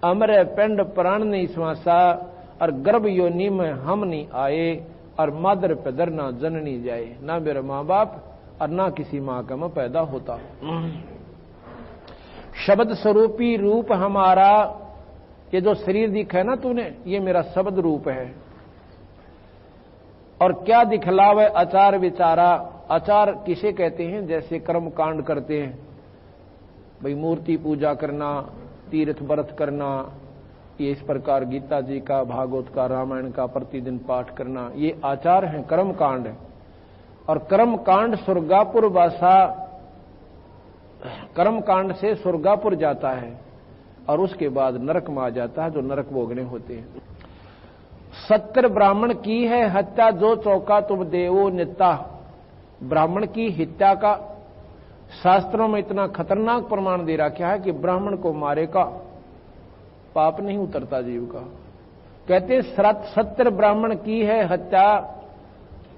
Speaker 2: अमर पिंड प्राण नहीं श्वासा। और गर्भ योनि में हम नहीं आए, और मादर पैदर ना जननी जाए। ना मेरे माँ बाप और ना किसी माँ का मैं पैदा होता। शब्द स्वरूपी रूप हमारा, ये जो शरीर दिखा है ना तूने, ये मेरा शब्द रूप है। और क्या दिखलावे आचार विचारा। आचार किसे कहते हैं? जैसे कर्म कांड करते हैं भाई, मूर्ति पूजा करना, तीर्थ व्रत करना, ये इस प्रकार गीता जी का, भागवत का, रामायण का प्रतिदिन पाठ करना, ये आचार हैं, कर्म कांड है। और कर्म कांड स्वर्गापुर वासा, कर्म कांड से स्वर्गापुर जाता है और उसके बाद नरक में आ जाता है, जो नरक भोगने होते हैं। 70 ब्राह्मण की है हत्या, जो चौका तुम देवो नित्ता। ब्राह्मण की हत्या का शास्त्रों में इतना खतरनाक प्रमाण दे रखा है कि ब्राह्मण को मारे का पाप नहीं उतरता जीव का। कहते 70 ब्राह्मण की है हत्या,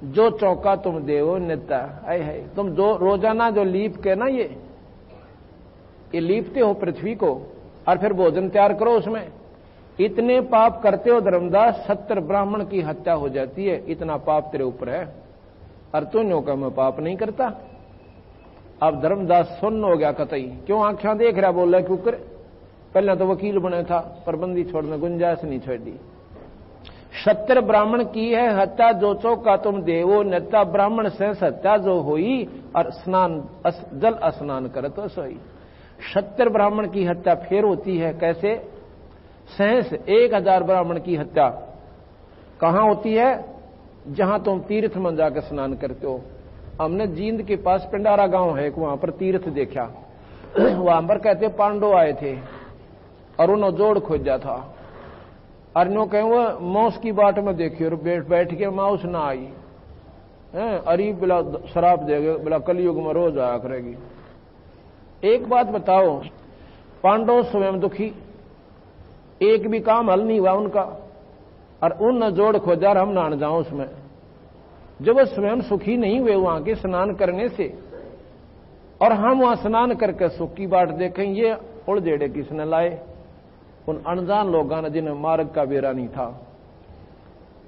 Speaker 2: जो चौका तुम देवो नित्ता। है तुम जो रोजाना जो लीप के ना ये लीपते हो पृथ्वी को, और फिर भोजन तैयार करो उसमें, इतने पाप करते हो धर्मदास, 70 ब्राह्मण की हत्या हो जाती है, इतना पाप तेरे ऊपर है, और तू नो का मैं पाप नहीं करता। अब धर्मदास सुन्न हो गया कतई, क्यों आंखें देख रहा, बोल रहा क्यों कर। पहले तो वकील बने था, पर बंदी छोड़ने गुंजाइश नहीं छोड़ी। 70 ब्राह्मण की है हत्या, जो चौका तुम देवो नेता। ब्राह्मण से हत्या जो हुई, और स्नान जल स्नान करे तो सोई। 70 ब्राह्मण की हत्या फिर होती है, कैसे? सहस 1000 ब्राह्मण की हत्या कहां होती है? जहां तुम तीर्थ में जाकर स्नान करते हो। हमने जींद के पास पिंडारा गांव है, वहां पर तीर्थ देखा। वहां पर कहते पांडव आए थे और उन्होंने जोड़ खोजा था, और नो कहे वो मौस की बाट में देखी, और बैठ के माउस ना आई है, अरे बिला शराब देगे, बिला कलयुग में रोज आया करेगी। एक बात बताओ, पांडव स्वयं दुखी, एक भी काम हल नहीं हुआ उनका, और उन जोड़ खोजा और हम नान जाओ उसमें। जब वो स्वयं सुखी नहीं हुए वहां के स्नान करने से, और हम वहां स्नान करके सुख की बाट देखें, ये उड़जेड़े किसने लाए? उन अनजान लोगों ने, जिन्हें मार्ग का बेरा नहीं था।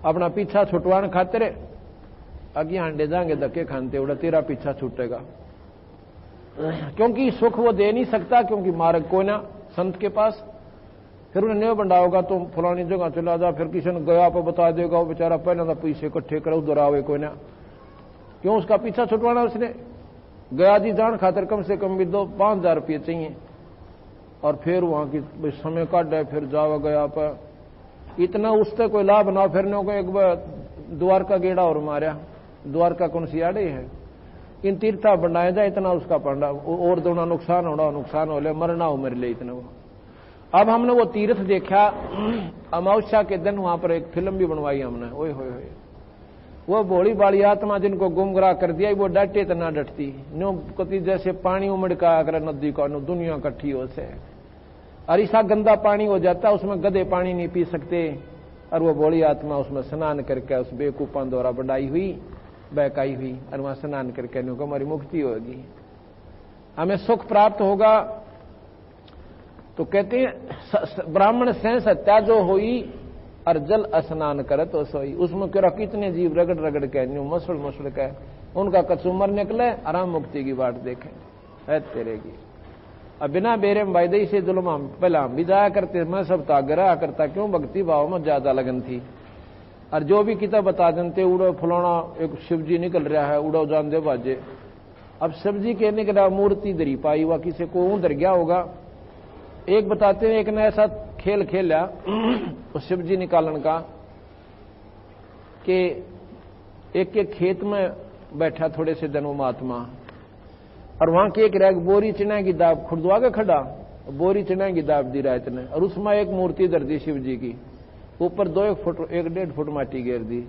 Speaker 2: अपना पीछा छुटवाने खातिर आगे हांडे जाएंगे, धक्के खानते उड़ा तेरा पीछा छूटेगा, क्योंकि सुख वो दे नहीं सकता, क्योंकि मार्ग कोई ना संत के पास। फिर उन्हें नहीं बंडा होगा, तुम फलानी जगह चला जा, फिर किसी ने गया पर बता देगा, वो बेचारा पहले तो पैसे इकट्ठे करो, उधर आवे कोई ना, क्यों उसका पीछा छुटवाना उसने? गया जी जान खातर कम से कम भी 5,000 रुपये चाहिए, और फिर वहां की समय काट है, फिर जावा गया पर इतना उससे कोई लाभ ना। फिर ने एक बार द्वारका गेड़ा और मारा, द्वारका कौन सी आड़े है, इन तीर्था बनाया जाए, इतना उसका पंडा और दोना नुकसान होना, नुकसान हो ले, मरना हो मेरे लिए इतना। वो अब हमने वो तीर्थ देखा, अमावस्या के दिन वहां पर एक फिल्म भी बनवाई हमने। ओए होए होए, वो भोली बाली आत्मा जिनको गुमराह कर दिया, वो डटे तो ना डटती, नो कति जैसे पानी उमड़का कर नदी का, नो दुनिया इकट्ठी हो से, और ऐसा गंदा पानी हो जाता, उसमें गधे पानी नहीं पी सकते, और वो भोली आत्मा उसमें स्नान करके उस बेकूफां द्वारा बढ़ाई हुई, बहकाई हुई, और वहां स्नान करके नो को हमारी मुक्ति होगी, हमें सुख प्राप्त होगा। तो कहते हैं ब्राह्मण से हत्या जो हुई, और जल स्नान करे तो सोई। उसमें क्यों कितने जीव रगड़ रगड़ के मसड़ मसड़ के उनका कचूमर निकले, आराम मुक्ति की बात देखें है तेरे की। अब बिना बेरे वायदे से जुल्म पहला हम भी जाया करते, मैं सब तागरा करता, क्यों? भक्ति भाव में ज्यादा लगन थी। और जो भी किताब बता देते, उड़ो फलाना एक शिवजी निकल रहा है, उड़ो जान दे बाजे। अब शिवजी के निकला मूर्ति दरी पाई हुआ, किसी को उधर गया होगा, एक बताते हैं, एक ने ऐसा खेल खेला उस शिव जी निकालन का कि एक एक खेत में बैठा थोड़े से दिन वो महात्मा, और वहां की एक रैग बोरी चिना की दाब खुर्दवा के खड़ा, बोरी चिना की दाब दी रात ने, और उसमें एक मूर्ति धर दी शिव जी की, ऊपर 1 फुट 1.5 फुट माटी घेर दी,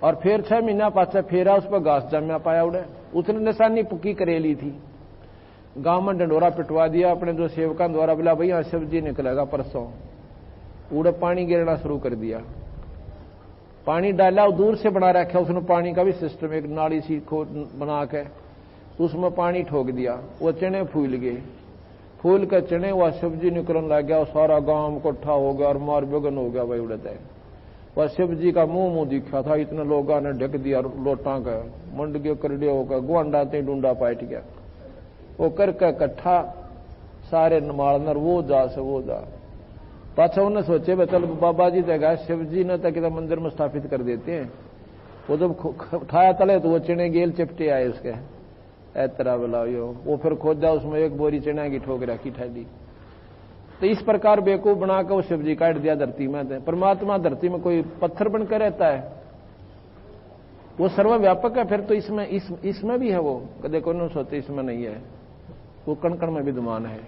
Speaker 2: और फिर 6 महीना पाछा फेरा, उस पर घास जमा पाया उड़े, उसने निशानी पुक्की करेली थी, गांव में डंडोरा पिटवा दिया अपने जो सेवकों द्वारा, बोला भाई यहां शिव जी निकलेगा परसों, उड़े पानी गिरना शुरू कर दिया, पानी डाला, और दूर से बना रखा उसने पानी का भी सिस्टम, एक नाली सी बना के उसमें पानी ठोक दिया, वो चने फूल गए, फूल के चने वह शिव जी निकलने लग गया, सारा गांव इकट्ठा हो गया और मार बेगन हो गया भाई उड़ता है। वह शिव जी का मुंह दिखा था, इतने लोगों ने ढक दिया लोटा का, मंड गए करड़े होकर गुआंडा ते डूंडा पाट गया, वो करके इकट्ठा सारे नमालनर वो जा से वो जा, पाछा उन्हें सोचे भाई चल बाबा जी देगा शिव जी ने तक मंदिर में स्थापित कर देते हैं, वो जब खाया तले तो वो चिने गेल चिपटे आए उसके तरह बुलाओ, वो फिर खोदा उसमें एक बोरी चना की ठोक रखी ठहरी। तो इस प्रकार बेवकूफ बनाकर वो शिव जी काट दिया धरती में। परमात्मा धरती में कोई पत्थर बनकर रहता है, वो सर्वव्यापक है, फिर तो इसमें भी है, वो कदे को न सोते इसमें नहीं है, वो कण कण में विद्यमान है,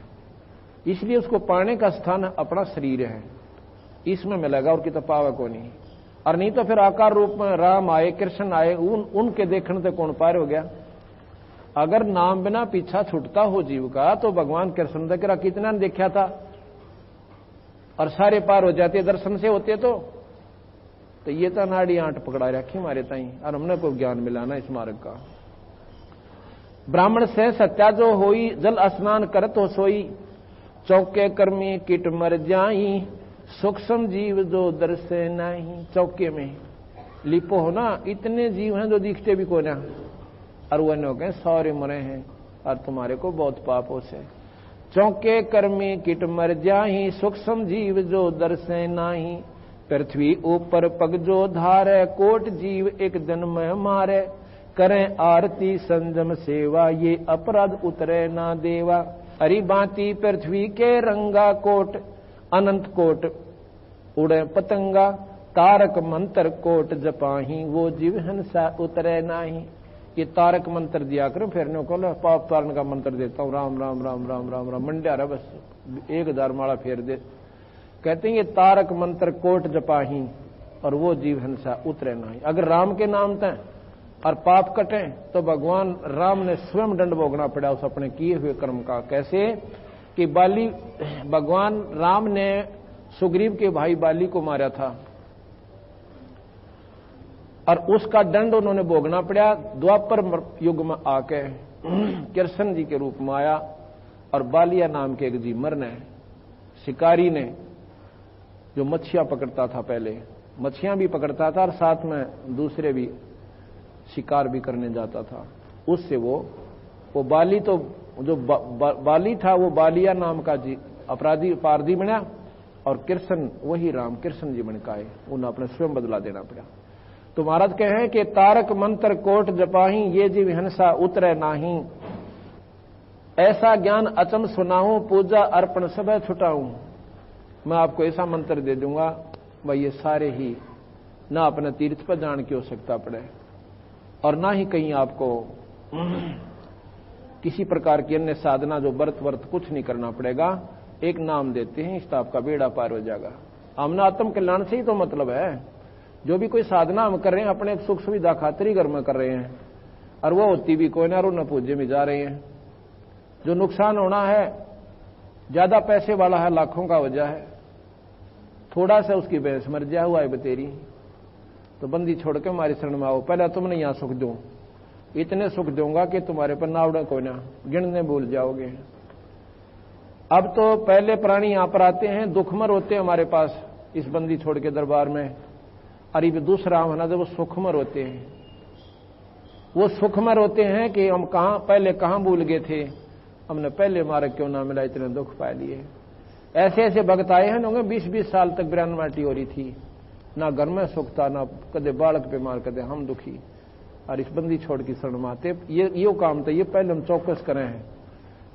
Speaker 2: इसलिए उसको पाने का स्थान अपना शरीर है, इसमें मिलेगा और कितना पावे को नहीं। और नहीं तो फिर आकार रूप में राम आए कृष्ण आए, उनके देखने से कौन पार हो गया। अगर नाम बिना पीछा छूटता हो जीव का तो भगवान कृष्ण तक कितना ने देखा था और सारे पार हो जाते दर्शन से होते तो ये तो नाड़ी आंट पकड़ा रखी हमारे ताई, और हमने कोई ज्ञान मिला ना इस मार्ग का। ब्राह्मण से सत्या जो होई, जल स्नान करत हो सोई, चौके कर्मी किट मर जाई, सूक्ष्म जीव जो दर्शे नहीं। चौके में लिपो हो ना, इतने जीव हैं जो दिखते भी को ना, और वो न कहें सारे मरे हैं और तुम्हारे को बहुत पाप हो से। चौके कर्मी किट मर जाही, सूक्ष्म जीव जो दर्शे नाही, पृथ्वी ऊपर पग जो धारे, कोट जीव एक दिन में मारे, करें आरती संजम सेवा, ये अपराध उतरे ना देवा। हरि बाती पृथ्वी के रंगा, कोट अनंत कोट उड़े पतंगा, तारक मंत्र कोट जपाही, वो जीव हंसा उतरे नाही। ये तारक मंत्र दिया करो, फिर न को पाप तारण का मंत्र देता हूं, राम राम राम राम राम राम मंड्या रहा, बस 1000 माला फेर दे। कहते हैं ये तारक मंत्र कोट जपाही, और वो जीव हंसा उतरे नहीं। अगर राम के नाम तय और पाप कटे तो भगवान राम ने स्वयं दंड भोगना पड़ा उस अपने किए हुए कर्म का। कैसे कि भगवान राम ने सुग्रीव के भाई बाली को मारा था और उसका दंड उन्होंने भोगना पड़ा। द्वापर युग में आके कृष्ण जी के रूप में आया और बालिया नाम के एक जी मरने शिकारी ने, जो मच्छियां पकड़ता था, पहले मच्छियां भी पकड़ता था और साथ में दूसरे भी शिकार भी करने जाता था, उससे वो बाली तो जो बाली था वो बालिया नाम का जी अपराधी पारधी बना और कृष्ण वही राम कृष्ण जी बन के आए, उन्हें अपने स्वयं बदला देना पड़ा। तो महाराज कहे कि तारक मंत्र कोट जपाही, ये जीव हंसा उतरे नाही, ऐसा ज्ञान अचम सुनाऊं, पूजा अर्पण सब छुटाऊं। मैं आपको ऐसा मंत्र दे दूंगा भाई ये सारे ही ना अपने तीर्थ पर जान की आवश्यकता पड़े और ना ही कहीं आपको किसी प्रकार की अन्य साधना जो व्रत कुछ नहीं करना पड़ेगा। एक नाम देते हैं, इससे आपका बेड़ा पार हो जाएगा। हमने आत्म कल्याण से ही तो मतलब है। जो भी कोई साधना हम कर रहे हैं अपने सुख सुविधा खातिर ही घर में कर रहे हैं और वो होती भी कोई ना, और उन्हें पूज्य में जा रहे हैं। जो नुकसान होना है, ज्यादा पैसे वाला है, लाखों का वजह है, थोड़ा सा उसकी भैंस मर जाया हुआ है बतेरी, तो बंदी छोड़ के हमारी शरण में आओ, पहले तुमने यहां सुख दूं, इतने सुख दूंगा कि तुम्हारे पर नावड़ा कोई ना, गिनने भूल जाओगे। अब तो पहले प्राणी यहां पर आते हैं, दुखमर होते हैं हमारे पास इस बंदी छोड़ के दरबार में, और ये दूसरा होना जब वो सुखमर होते हैं। वो सुखमर होते हैं कि हम पहले कहां भूल गए थे, हमने पहले मार्ग क्यों ना मिला, इतने दुख पा लिए। ऐसे ऐसे भक्त आए हैं, होंगे 20-20 साल तक बिरान माटी हो रही थी, ना घर में सुख था, ना कदे बालक बीमार, कदे हम दुखी, और इस बंदी छोड़ की शरण में आते। ये काम था, ये पहले हम चौकस करें हैं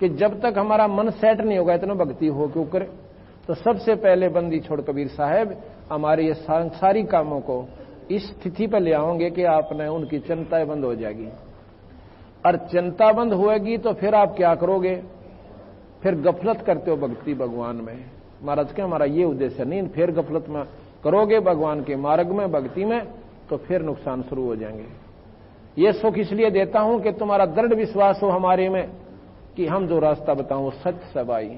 Speaker 2: कि जब तक हमारा मन सेट नहीं होगा इतना भक्ति हो क्यों करे। तो सबसे पहले बंदी छोड़ कबीर साहब हमारे ये सारी कामों को इस स्थिति पर ले आओगे कि आपने उनकी चिंताएं बंद हो जाएगी। और चिंता बंद होएगी तो फिर आप क्या करोगे, फिर गफलत करते हो भक्ति भगवान में। महाराज के हमारा ये उद्देश्य नहीं, फिर गफलत में करोगे भगवान के मार्ग में भक्ति में तो फिर नुकसान शुरू हो जाएंगे। ये सुख इसलिए देता हूं कि तुम्हारा दृढ़ विश्वास हो हमारे में कि हम जो रास्ता बताऊं वो सच सबाई,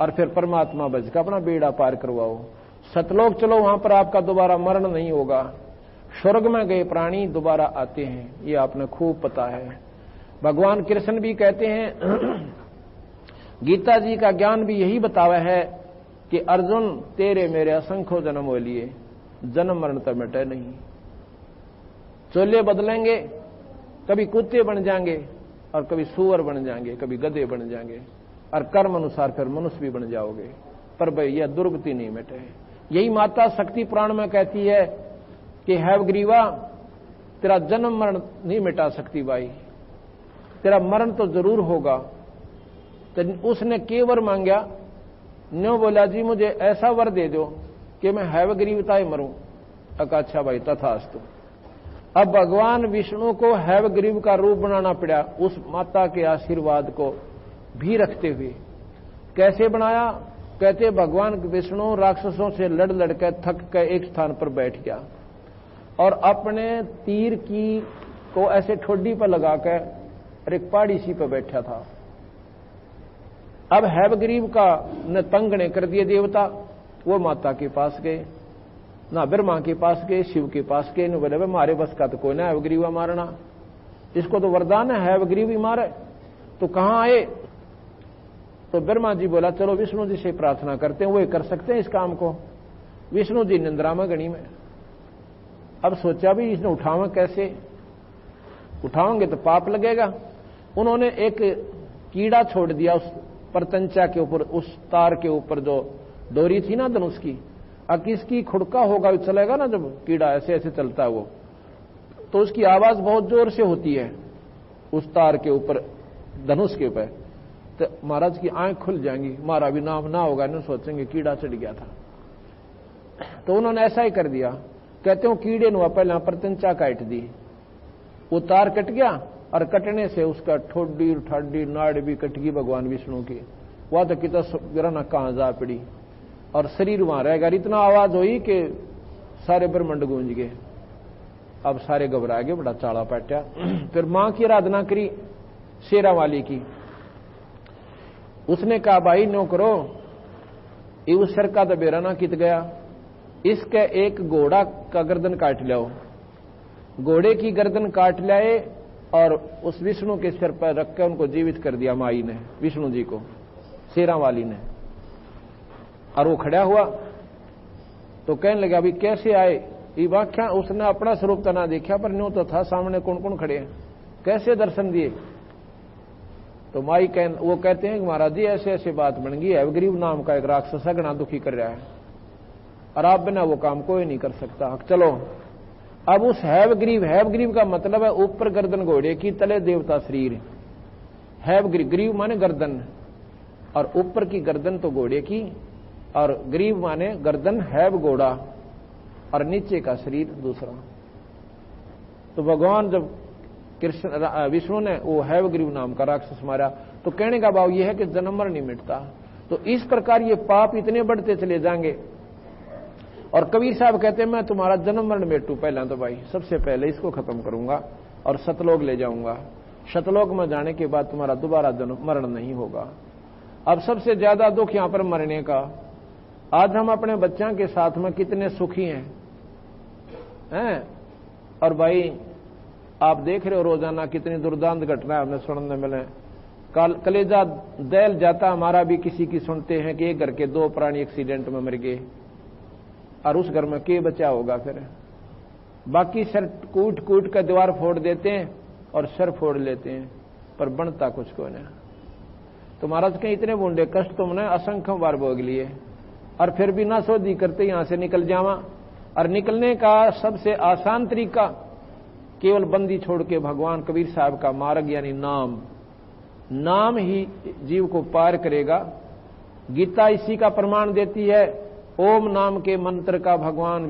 Speaker 2: और फिर परमात्मा बच का अपना बेड़ा पार करवाओ। सतलोक चलो, वहां पर आपका दोबारा मरण नहीं होगा। स्वर्ग में गए प्राणी दोबारा आते हैं, ये आपने खूब पता है। भगवान कृष्ण भी कहते हैं, गीता जी का ज्ञान भी यही बतावा है कि अर्जुन तेरे मेरे असंख्य जन्म हो लिए, जन्म मरण तो मिटे नहीं। चोले बदलेंगे, कभी कुत्ते बन जाएंगे और कभी सूअर बन जाएंगे, कभी गधे बन जाएंगे, और कर्म अनुसार फिर मनुष्य भी बन जाओगे, पर भाई यह दुर्गति नहीं मिटे। यही माता शक्ति पुराण में कहती है कि हैवग्रीवा तेरा जन्म मरण नहीं मिटा सकती भाई, तेरा मरण तो जरूर होगा। तो उसने केवल मांगा, न्यो बोला जी मुझे ऐसा वर दे दो कि मैं हैवग्रीवता ही मरूं। अच्छा भाई तथास्तु। अब भगवान विष्णु को हैवग्रीव का रूप बनाना पड़ा उस माता के आशीर्वाद को भी रखते हुए। कैसे बनाया, कहते भगवान विष्णु राक्षसों से लड़ लड़कर थक कर एक स्थान पर बैठ गया और अपने तीर की को ऐसे ठोडी पर लगाकर एक पहाड़ी सी पर बैठा था। अब हैवग्रीव का न तंगने कर दिए देवता, वो माता के पास गए, ना ब्रह्मा के पास गए, शिव के पास गए, न बोले मारे बस का तो कोई ना हैवग्रीवा मारना, इसको तो वरदान है हैवग्रीव ही मारे। तो कहां आए, तो ब्रह्मा जी बोला चलो विष्णु जी से प्रार्थना करते हैं, वो कर सकते हैं इस काम को। विष्णु जी निंद्रा में गणी में। अब सोचा भी इसने उठावा कैसे, उठाओगे तो पाप लगेगा। उन्होंने एक कीड़ा छोड़ दिया उस परतंचा के ऊपर, उस तार के ऊपर जो डोरी थी ना धनुष की। अब किसकी खुड़का होगा चलेगा ना, जब कीड़ा ऐसे ऐसे चलता है वो, तो उसकी आवाज बहुत जोर से होती है उस तार के ऊपर, धनुष के ऊपर। तो महाराज की आंख खुल जाएंगी, हमारा भी नाम ना होगा, नहीं सोचेंगे कीड़ा चढ़ गया था। तो उन्होंने ऐसा ही कर दिया। कहते हो कीड़े ने पहले परतंचा काट दी, वो तार कट गया और कटने से उसका ठोडी ठाडी नाड़ भी कट गई भगवान विष्णु की। वह तो कितना गिराना कहां जा पड़ी और शरीर वहां रहेगा। इतना आवाज हुई कि सारे ब्रह्मंड गूंज गए। अब सारे घबरा गए, बड़ा चाड़ा पैटा। फिर मां की आराधना करी शेरा वाली की। उसने कहा भाई नो करो, ये उस सर का तो बेराना कित गया, इसके एक घोड़ा का गर्दन काट लियाओ। घोड़े की गर्दन काट लाए और उस विष्णु के सिर पर रख कर उनको जीवित कर दिया माई ने, विष्णु जी को, शेरा वाली ने। और वो खड़ा हुआ तो कहने लगा अभी कैसे आए, ये व्याख्या उसने अपना स्वरूप तो ना देखा पर न्यू तो था सामने कौन कौन खड़े हैं, कैसे दर्शन दिए। तो माई वो कहते हैं कि महाराज जी ऐसे ऐसे बात बन गई, हैवग्रीव नाम का एक राक्षस घना दुखी कर रहा है और आप बिना वो काम कोई नहीं कर सकता। चलो अब उस हैवग्रीव का मतलब है ऊपर गर्दन घोड़े की, तले देवता शरीर। हैवग्रीव माने गर्दन, और ऊपर की गर्दन तो घोड़े की, और ग्रीव माने गर्दन हैव घोड़ा, और नीचे का शरीर दूसरा। तो भगवान जब कृष्ण विष्णु ने वो हैवग्रीव नाम का राक्षस मारा, तो कहने का भाव यह है कि जन्म मर नहीं मिटता। तो इस प्रकार ये पाप इतने बढ़ते चले जाएंगे। और कबीर साहब कहते हैं मैं तुम्हारा जन्म मरण मिटू, पहला तो भाई सबसे पहले इसको खत्म करूंगा और सतलोक ले जाऊंगा। सतलोक में जाने के बाद तुम्हारा दोबारा जन्म मरण नहीं होगा। अब सबसे ज्यादा दुख यहां पर मरने का। आज हम अपने बच्चों के साथ में कितने सुखी हैं? और भाई आप देख रहे हो रोजाना कितनी दुर्दांत घटना हमें सुनने मिले। कलेजा दैल जाता हमारा भी किसी की सुनते हैं कि एक घर के 2 प्राणी एक्सीडेंट में मर गए, और उस घर में के बचा होगा फिर। बाकी सर कूट कूट कर दीवार फोड़ देते हैं और सर फोड़ लेते हैं, पर बनता कुछ को नहीं। तो महाराज के इतने बूंदे कष्ट तुमने असंख्य बार भोग लिए, और फिर भी ना सोधी करते यहां से निकल जावा। और निकलने का सबसे आसान तरीका केवल बंदी छोड़ के भगवान कबीर साहब का मार्ग यानी नाम, नाम ही जीव को पार करेगा। गीता इसी का प्रमाण देती है। ओम नाम के मंत्र का भगवान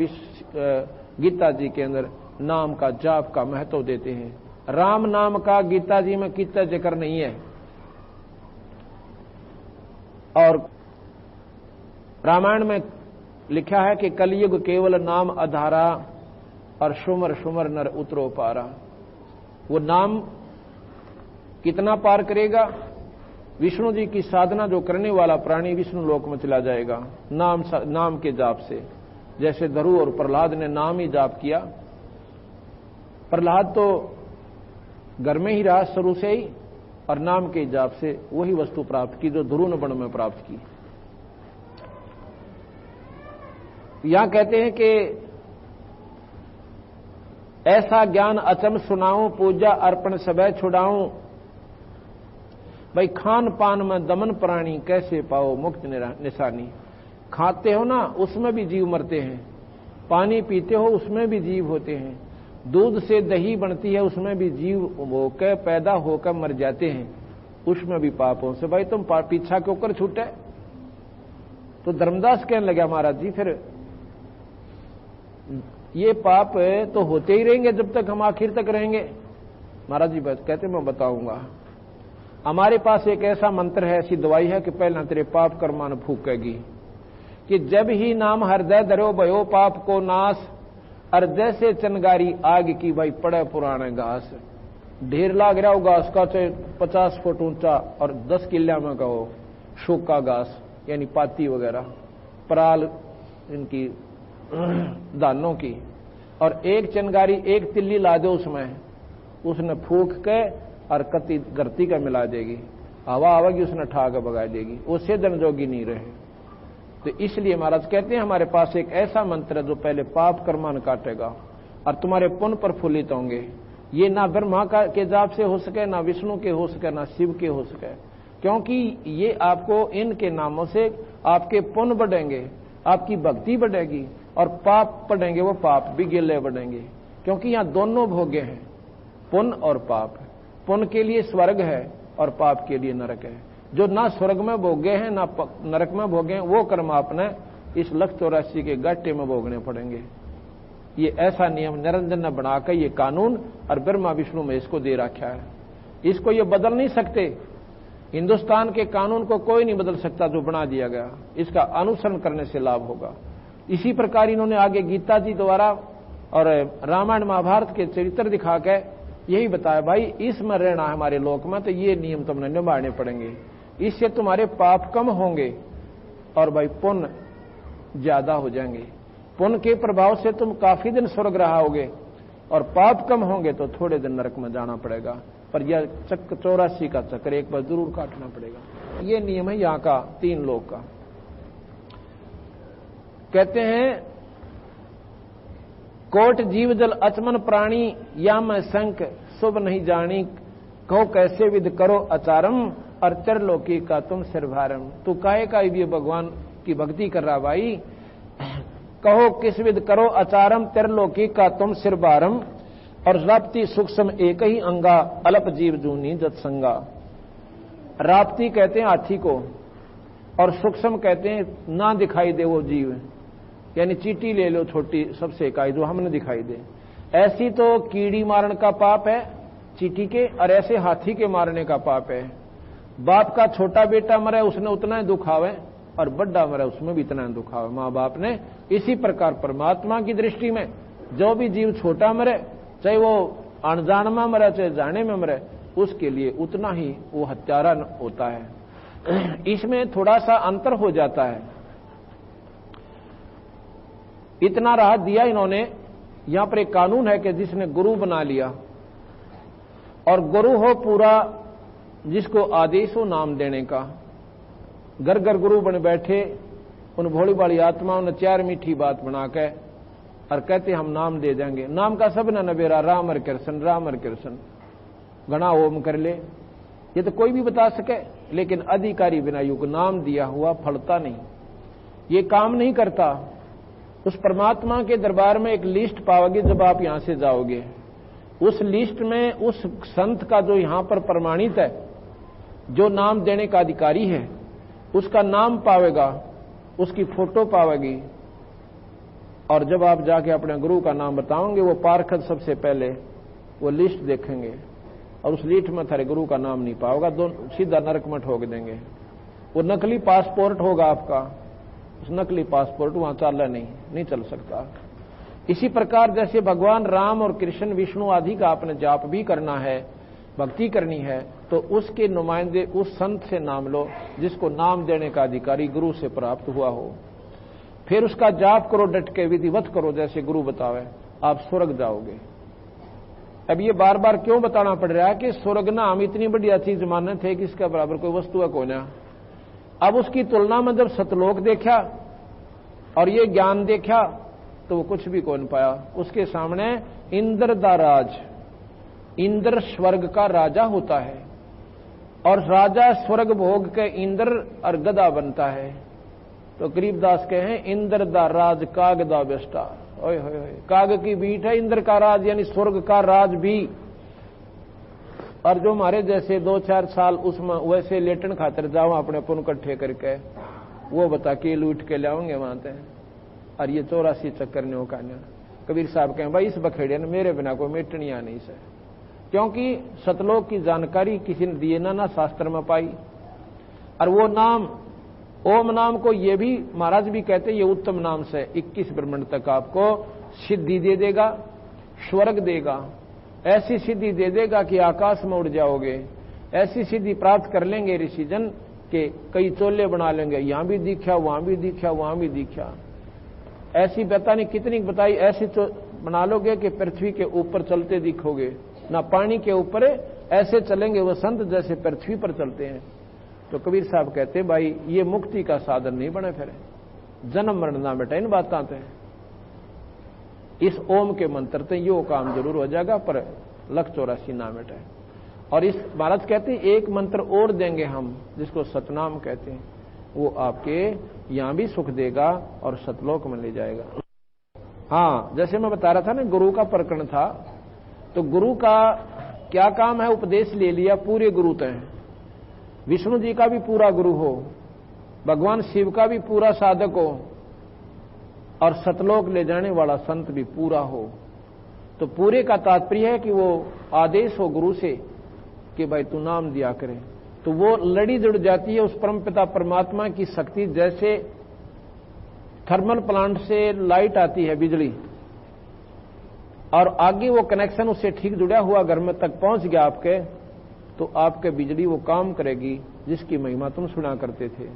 Speaker 2: गीता जी के अंदर नाम का जाप का महत्व देते हैं। राम नाम का गीता जी में कितना जिक्र नहीं है। और रामायण में लिखा है कि कलयुग केवल नाम आधारा और सुमर सुमर नर उतरो पारा। वो नाम कितना पार करेगा? विष्णु जी की साधना जो करने वाला प्राणी विष्णु लोक में चला जाएगा नाम के जाप से। जैसे धरु और प्रहलाद ने नाम ही जाप किया। प्रहलाद तो घर में ही रहा शुरू से ही, और नाम के जाप से वही वस्तु प्राप्त की जो ध्रुव ने वन में प्राप्त की। यहां कहते हैं कि ऐसा ज्ञान अचम सुनाऊं, पूजा अर्पण सबे छुड़ाऊं। भाई खान पान में दमन प्राणी कैसे पाओ मुक्त निशानी। खाते हो ना उसमें भी जीव मरते हैं, पानी पीते हो उसमें भी जीव होते हैं, दूध से दही बनती है उसमें भी जीव होकर पैदा होकर मर जाते हैं, उसमें भी पापों से। भाई तुम पीछा क्यों कर छूटे? तो धर्मदास कहने लगा महाराज जी फिर ये पाप तो होते ही रहेंगे जब तक हम आखिर तक रहेंगे। महाराज जी बस कहते मैं बताऊंगा। हमारे पास एक ऐसा मंत्र है, ऐसी दवाई है कि पहले तेरे पाप कर्मान फूकेगी कि जब ही नाम हृदय धरो भयो पाप को नाश। हृदय से चनगारी आग की भाई पड़े पुराने घास। ढेर लाग रहा हो घास का, चाहे 50 फुट ऊंचा और 10 किल्या में कहो सूखा घास यानी पाती वगैरह पराल इनकी दानों की, और एक चनगारी एक तिल्ली ला दो उसमें, उसने फूक के और कति गर्ती का मिला देगी, हवा आवेगी उसने ठा के भगा देगी, उससे जनजोगी नहीं रहे। तो इसलिए महाराज कहते हैं हमारे पास एक ऐसा मंत्र है जो पहले पाप कर्मान काटेगा और तुम्हारे पुण्य प्रफुल्लित होंगे। ये ना ब्रह्मा के जाप से हो सके, ना विष्णु के हो सके, ना शिव के हो सके, क्योंकि ये आपको इनके नामों से आपके पुण्य बढ़ेंगे, आपकी भक्ति बढ़ेगी, और पाप बढ़ेंगे वो पाप भी गिले बढ़ेंगे। क्योंकि यहां दोनों भोगे हैं, पुण्य और पाप। पुण्य के लिए स्वर्ग है और पाप के लिए नरक है। जो ना स्वर्ग में भोगे हैं ना नरक में भोगे हैं, वो कर्म आपने इस 184 के गट्टे में भोगने पड़ेंगे। ये ऐसा नियम निरंजन ने बनाकर ये कानून और ब्रह्मा विष्णु में इसको दे रखा है। इसको ये बदल नहीं सकते। हिंदुस्तान के कानून को कोई नहीं बदल सकता जो बना दिया गया, इसका अनुसरण करने से लाभ होगा। इसी प्रकार इन्होंने आगे गीता जी द्वारा और रामायण महाभारत के चरित्र दिखा के यही बताया, भाई इसमें रहना हमारे लोक में तो ये नियम तुमने निभाने पड़ेंगे, इससे तुम्हारे पाप कम होंगे और भाई पुण्य ज्यादा हो जाएंगे। पुण्य के प्रभाव से तुम काफी दिन स्वर्ग रहोगे और पाप कम होंगे तो थोड़े दिन नरक में जाना पड़ेगा। पर यह 84 का चक्कर एक बार जरूर काटना पड़ेगा। ये नियम है यहां का 3 लोक का। कहते हैं कोट जीव जल अचमन प्राणी या मैं संक शुभ नहीं जानी, कहो कैसे विध करो अचारम और त्रिलोकी का तुम सिरभारम। तू काहे का ये भगवान की भक्ति कर रहा भाई, कहो किस विध करो अचारम त्रिलोकी का तुम सिरभारम, और राप्ती सूक्ष्म एक ही अंगा अल्प जीव जूनी जत्संगा। राप्ती कहते हैं हाथी को और सूक्ष्म कहते हैं ना दिखाई दे वो जीव, यानी चींटी ले लो छोटी सबसे इकाई जो हमने दिखाई दे। ऐसी तो कीड़ी मारने का पाप है चींटी के, और ऐसे हाथी के मारने का पाप है। बाप का छोटा बेटा मरे उसने उतना ही दुखावे और बड़ा मरे उसमें भी इतना ही दुखावे माँ बाप ने। इसी प्रकार परमात्मा की दृष्टि में जो भी जीव छोटा मरे, चाहे वो अनजान में मरे चाहे जाने में मरे, उसके लिए उतना ही वो हत्यारा होता है। इसमें थोड़ा सा अंतर हो जाता है। इतना राहत दिया इन्होंने। यहां पर एक कानून है कि जिसने गुरु बना लिया, और गुरु हो पूरा जिसको आदेश हो नाम देने का, घर घर गुरु बन बैठे, उन भोली भाली आत्माओं ने 4 मीठी बात बना के और कहते हम नाम दे देंगे। नाम का सब न नबेरा राम हर कृष्ण राम हर कृष्ण, घना ओम कर ले, ये तो कोई भी बता सके, लेकिन अधिकारी बिना युग नाम दिया हुआ फलता नहीं, ये काम नहीं करता। उस परमात्मा के दरबार में एक लिस्ट पाओगे जब आप यहां से जाओगे, उस लिस्ट में उस संत का जो यहां पर प्रमाणित है जो नाम देने का अधिकारी है उसका नाम पावेगा, उसकी फोटो पावेगी, और जब आप जाके अपने गुरु का नाम बताओगे वो पार्षद सबसे पहले वो लिस्ट देखेंगे और उस लिस्ट में थारे गुरु का नाम नहीं पाओगा, सीधा नरक में ठोक देंगे। वो नकली पासपोर्ट होगा आपका, उस नकली पासपोर्ट वहां चल नहीं चल सकता। इसी प्रकार जैसे भगवान राम और कृष्ण विष्णु आदि का आपने जाप भी करना है, भक्ति करनी है, तो उसके नुमाइंदे उस संत से नाम लो जिसको नाम देने का अधिकारी गुरु से प्राप्त हुआ हो। फिर उसका जाप करो, डट के विधिवत करो जैसे गुरु बतावे, आप स्वर्ग जाओगे। अब ये बार बार क्यों बताना पड़ रहा है कि स्वर्ग ना हम इतनी बढ़िया चीज माने थे कि इसका बराबर कोई वस्तु है कोई ना। अब उसकी तुलना में जब सतलोक देखा और ये ज्ञान देखा तो वो कुछ भी कौन पाया। उसके सामने इंद्र दा राज, इंद्र स्वर्ग का राजा होता है और राजा स्वर्ग भोग के इंद्र और गदा बनता है। तो गरीबदास कहे इंद्र दा राज काग दा बेस्टा, ओए होए होए, काग की बीट है इंद्र का राज यानी स्वर्ग का राज भी। और जो हमारे जैसे 2-4 साल उसमें वैसे लेटन खातर जाओ अपने पुन इकट्ठे करके, वो बता के लूट के लाओगे वहां से। और ये 84 चक्कर ने का कबीर साहब कहें भाई इस बखेड़े ने मेरे बिना कोई मिटनिया नहीं से, क्योंकि सतलोक की जानकारी किसी ने दिए ना शास्त्र में पाई। और वो नाम ओम नाम को ये भी महाराज भी कहते ये उत्तम नाम से 21 ब्रह्मांड तक आपको सिद्धि दे देगा, स्वर्ग देगा, ऐसी सिद्धि दे देगा कि आकाश में उड़ जाओगे। ऐसी सिद्धि प्राप्त कर लेंगे ऋषिजन के कई चोले बना लेंगे, यहां भी दिखा वहां भी दिखा वहां भी दिखा। ऐसी पता नहीं कितनी बताई, ऐसी बना लोगे कि पृथ्वी के ऊपर चलते दिखोगे, ना पानी के ऊपर ऐसे चलेंगे वो संत जैसे पृथ्वी पर चलते हैं। तो कबीर साहब कहते भाई ये मुक्ति का साधन नहीं बने, फिर जन्म मरण ना बेटा इन बात आते हैं। इस ओम के मंत्र से यो काम जरूर हो जाएगा, पर 184 ना बेटा। और इस महाराज कहते हैं एक मंत्र और देंगे हम जिसको सतनाम कहते हैं, वो आपके यहां भी सुख देगा और सतलोक में ले जाएगा। हाँ, जैसे मैं बता रहा था ना गुरु का प्रकरण था, तो गुरु का क्या काम है, उपदेश ले लिया पूरे गुरु तय, विष्णु जी का भी पूरा गुरु हो, भगवान शिव का भी पूरा साधक हो, और सतलोक ले जाने वाला संत भी पूरा हो। तो पूरे का तात्पर्य है कि वो आदेश हो गुरु से कि भाई तू नाम दिया करे, तो वो लड़ी जुड़ जाती है उस परमपिता परमात्मा की शक्ति। जैसे थर्मल प्लांट से लाइट आती है बिजली, और आगे वो कनेक्शन उससे ठीक जुड़ा हुआ घर में तक पहुंच गया आपके, तो आपके बिजली वो काम करेगी जिसकी महिमा तुम सुना करते थे।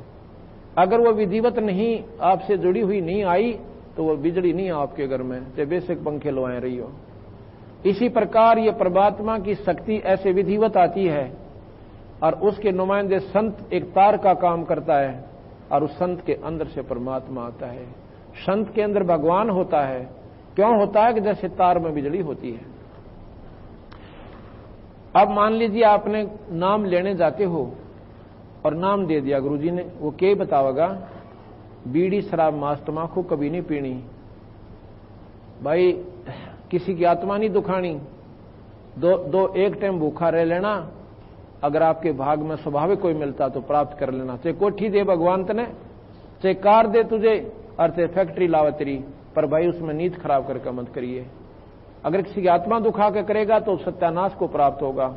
Speaker 2: अगर वो विधिवत नहीं आपसे जुड़ी हुई नहीं आई तो वो बिजली नहीं आपके घर में, चाहे बेशक पंखे लवाए रही हो। इसी प्रकार ये परमात्मा की शक्ति ऐसे विधिवत आती है और उसके नुमाइंदे संत एक तार का काम करता है, और उस संत के अंदर से परमात्मा आता है। संत के अंदर भगवान होता है। क्यों होता है कि जैसे तार में बिजली होती है। अब मान लीजिए आपने नाम लेने जाते हो और नाम दे दिया गुरुजी ने, वो क्या बतावेगा, बीड़ी शराब मांस तमाकू कभी नहीं पीनी, भाई किसी की आत्मा नहीं दुखानी, एक टाइम भूखा रह लेना, अगर आपके भाग में स्वाभाविक कोई मिलता तो प्राप्त कर लेना, चाहे कोठी दे भगवान तने, चाहे कार दे तुझे और चाहे फैक्ट्री लावे तेरी, पर भाई उसमें नींद खराब करके मत करिए। अगर किसी की आत्मा दुखा के करेगा तो सत्यानाश को प्राप्त होगा,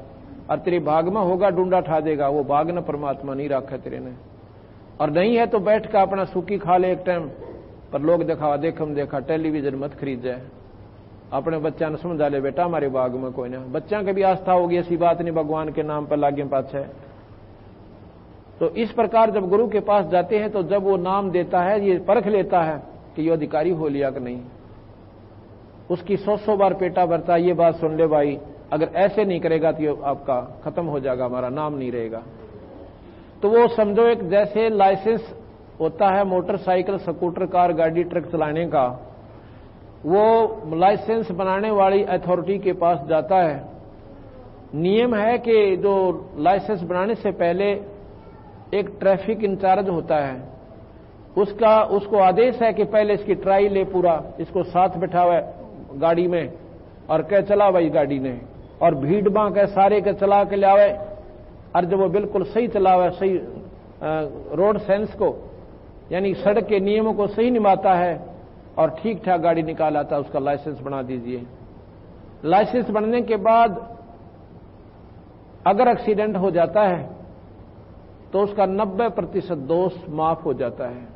Speaker 2: और तेरे भाग में होगा डूंडा ठा देगा, वो भाग न परमात्मा नहीं रखा तेरे ने। और नहीं है तो बैठ कर अपना सूखी खा ले एक टाइम, पर लोग दिखावा देखम देखा टेलीविजन मत खरीद जाए। अपने बच्चा ने समझा ले बेटा हमारे बाग में कोई ना, बच्चा की भी आस्था होगी, ऐसी बात नहीं भगवान के नाम पर लागे पाछ है। तो इस प्रकार जब गुरु के पास जाते हैं तो जब वो नाम देता है ये परख लेता है कि ये अधिकारी हो लिया कि नहीं। उसकी 100 बार पेटा भरता, ये बात सुन ले भाई, अगर ऐसे नहीं करेगा तो आपका खत्म हो जाएगा, हमारा नाम नहीं रहेगा। तो वो समझो एक जैसे लाइसेंस होता है मोटरसाइकिल स्कूटर कार गाड़ी ट्रक चलाने का, वो लाइसेंस बनाने वाली अथॉरिटी के पास जाता है। नियम है कि जो लाइसेंस बनाने से पहले एक ट्रैफिक इंचार्ज होता है, उसको आदेश है कि पहले इसकी ट्राई ले पूरा, इसको साथ बैठावे गाड़ी में और कह चला भाई गाड़ी ने, और भीड़ बां के सारे के चला के लावे, और जब वो बिल्कुल सही चला हुआ है, सही रोड सेंस को यानी सड़क के नियमों को सही निभाता है और ठीक ठाक गाड़ी निकाल आता है, उसका लाइसेंस बना दीजिए। लाइसेंस बनने के बाद अगर एक्सीडेंट हो जाता है तो उसका 90% दोष माफ हो जाता है।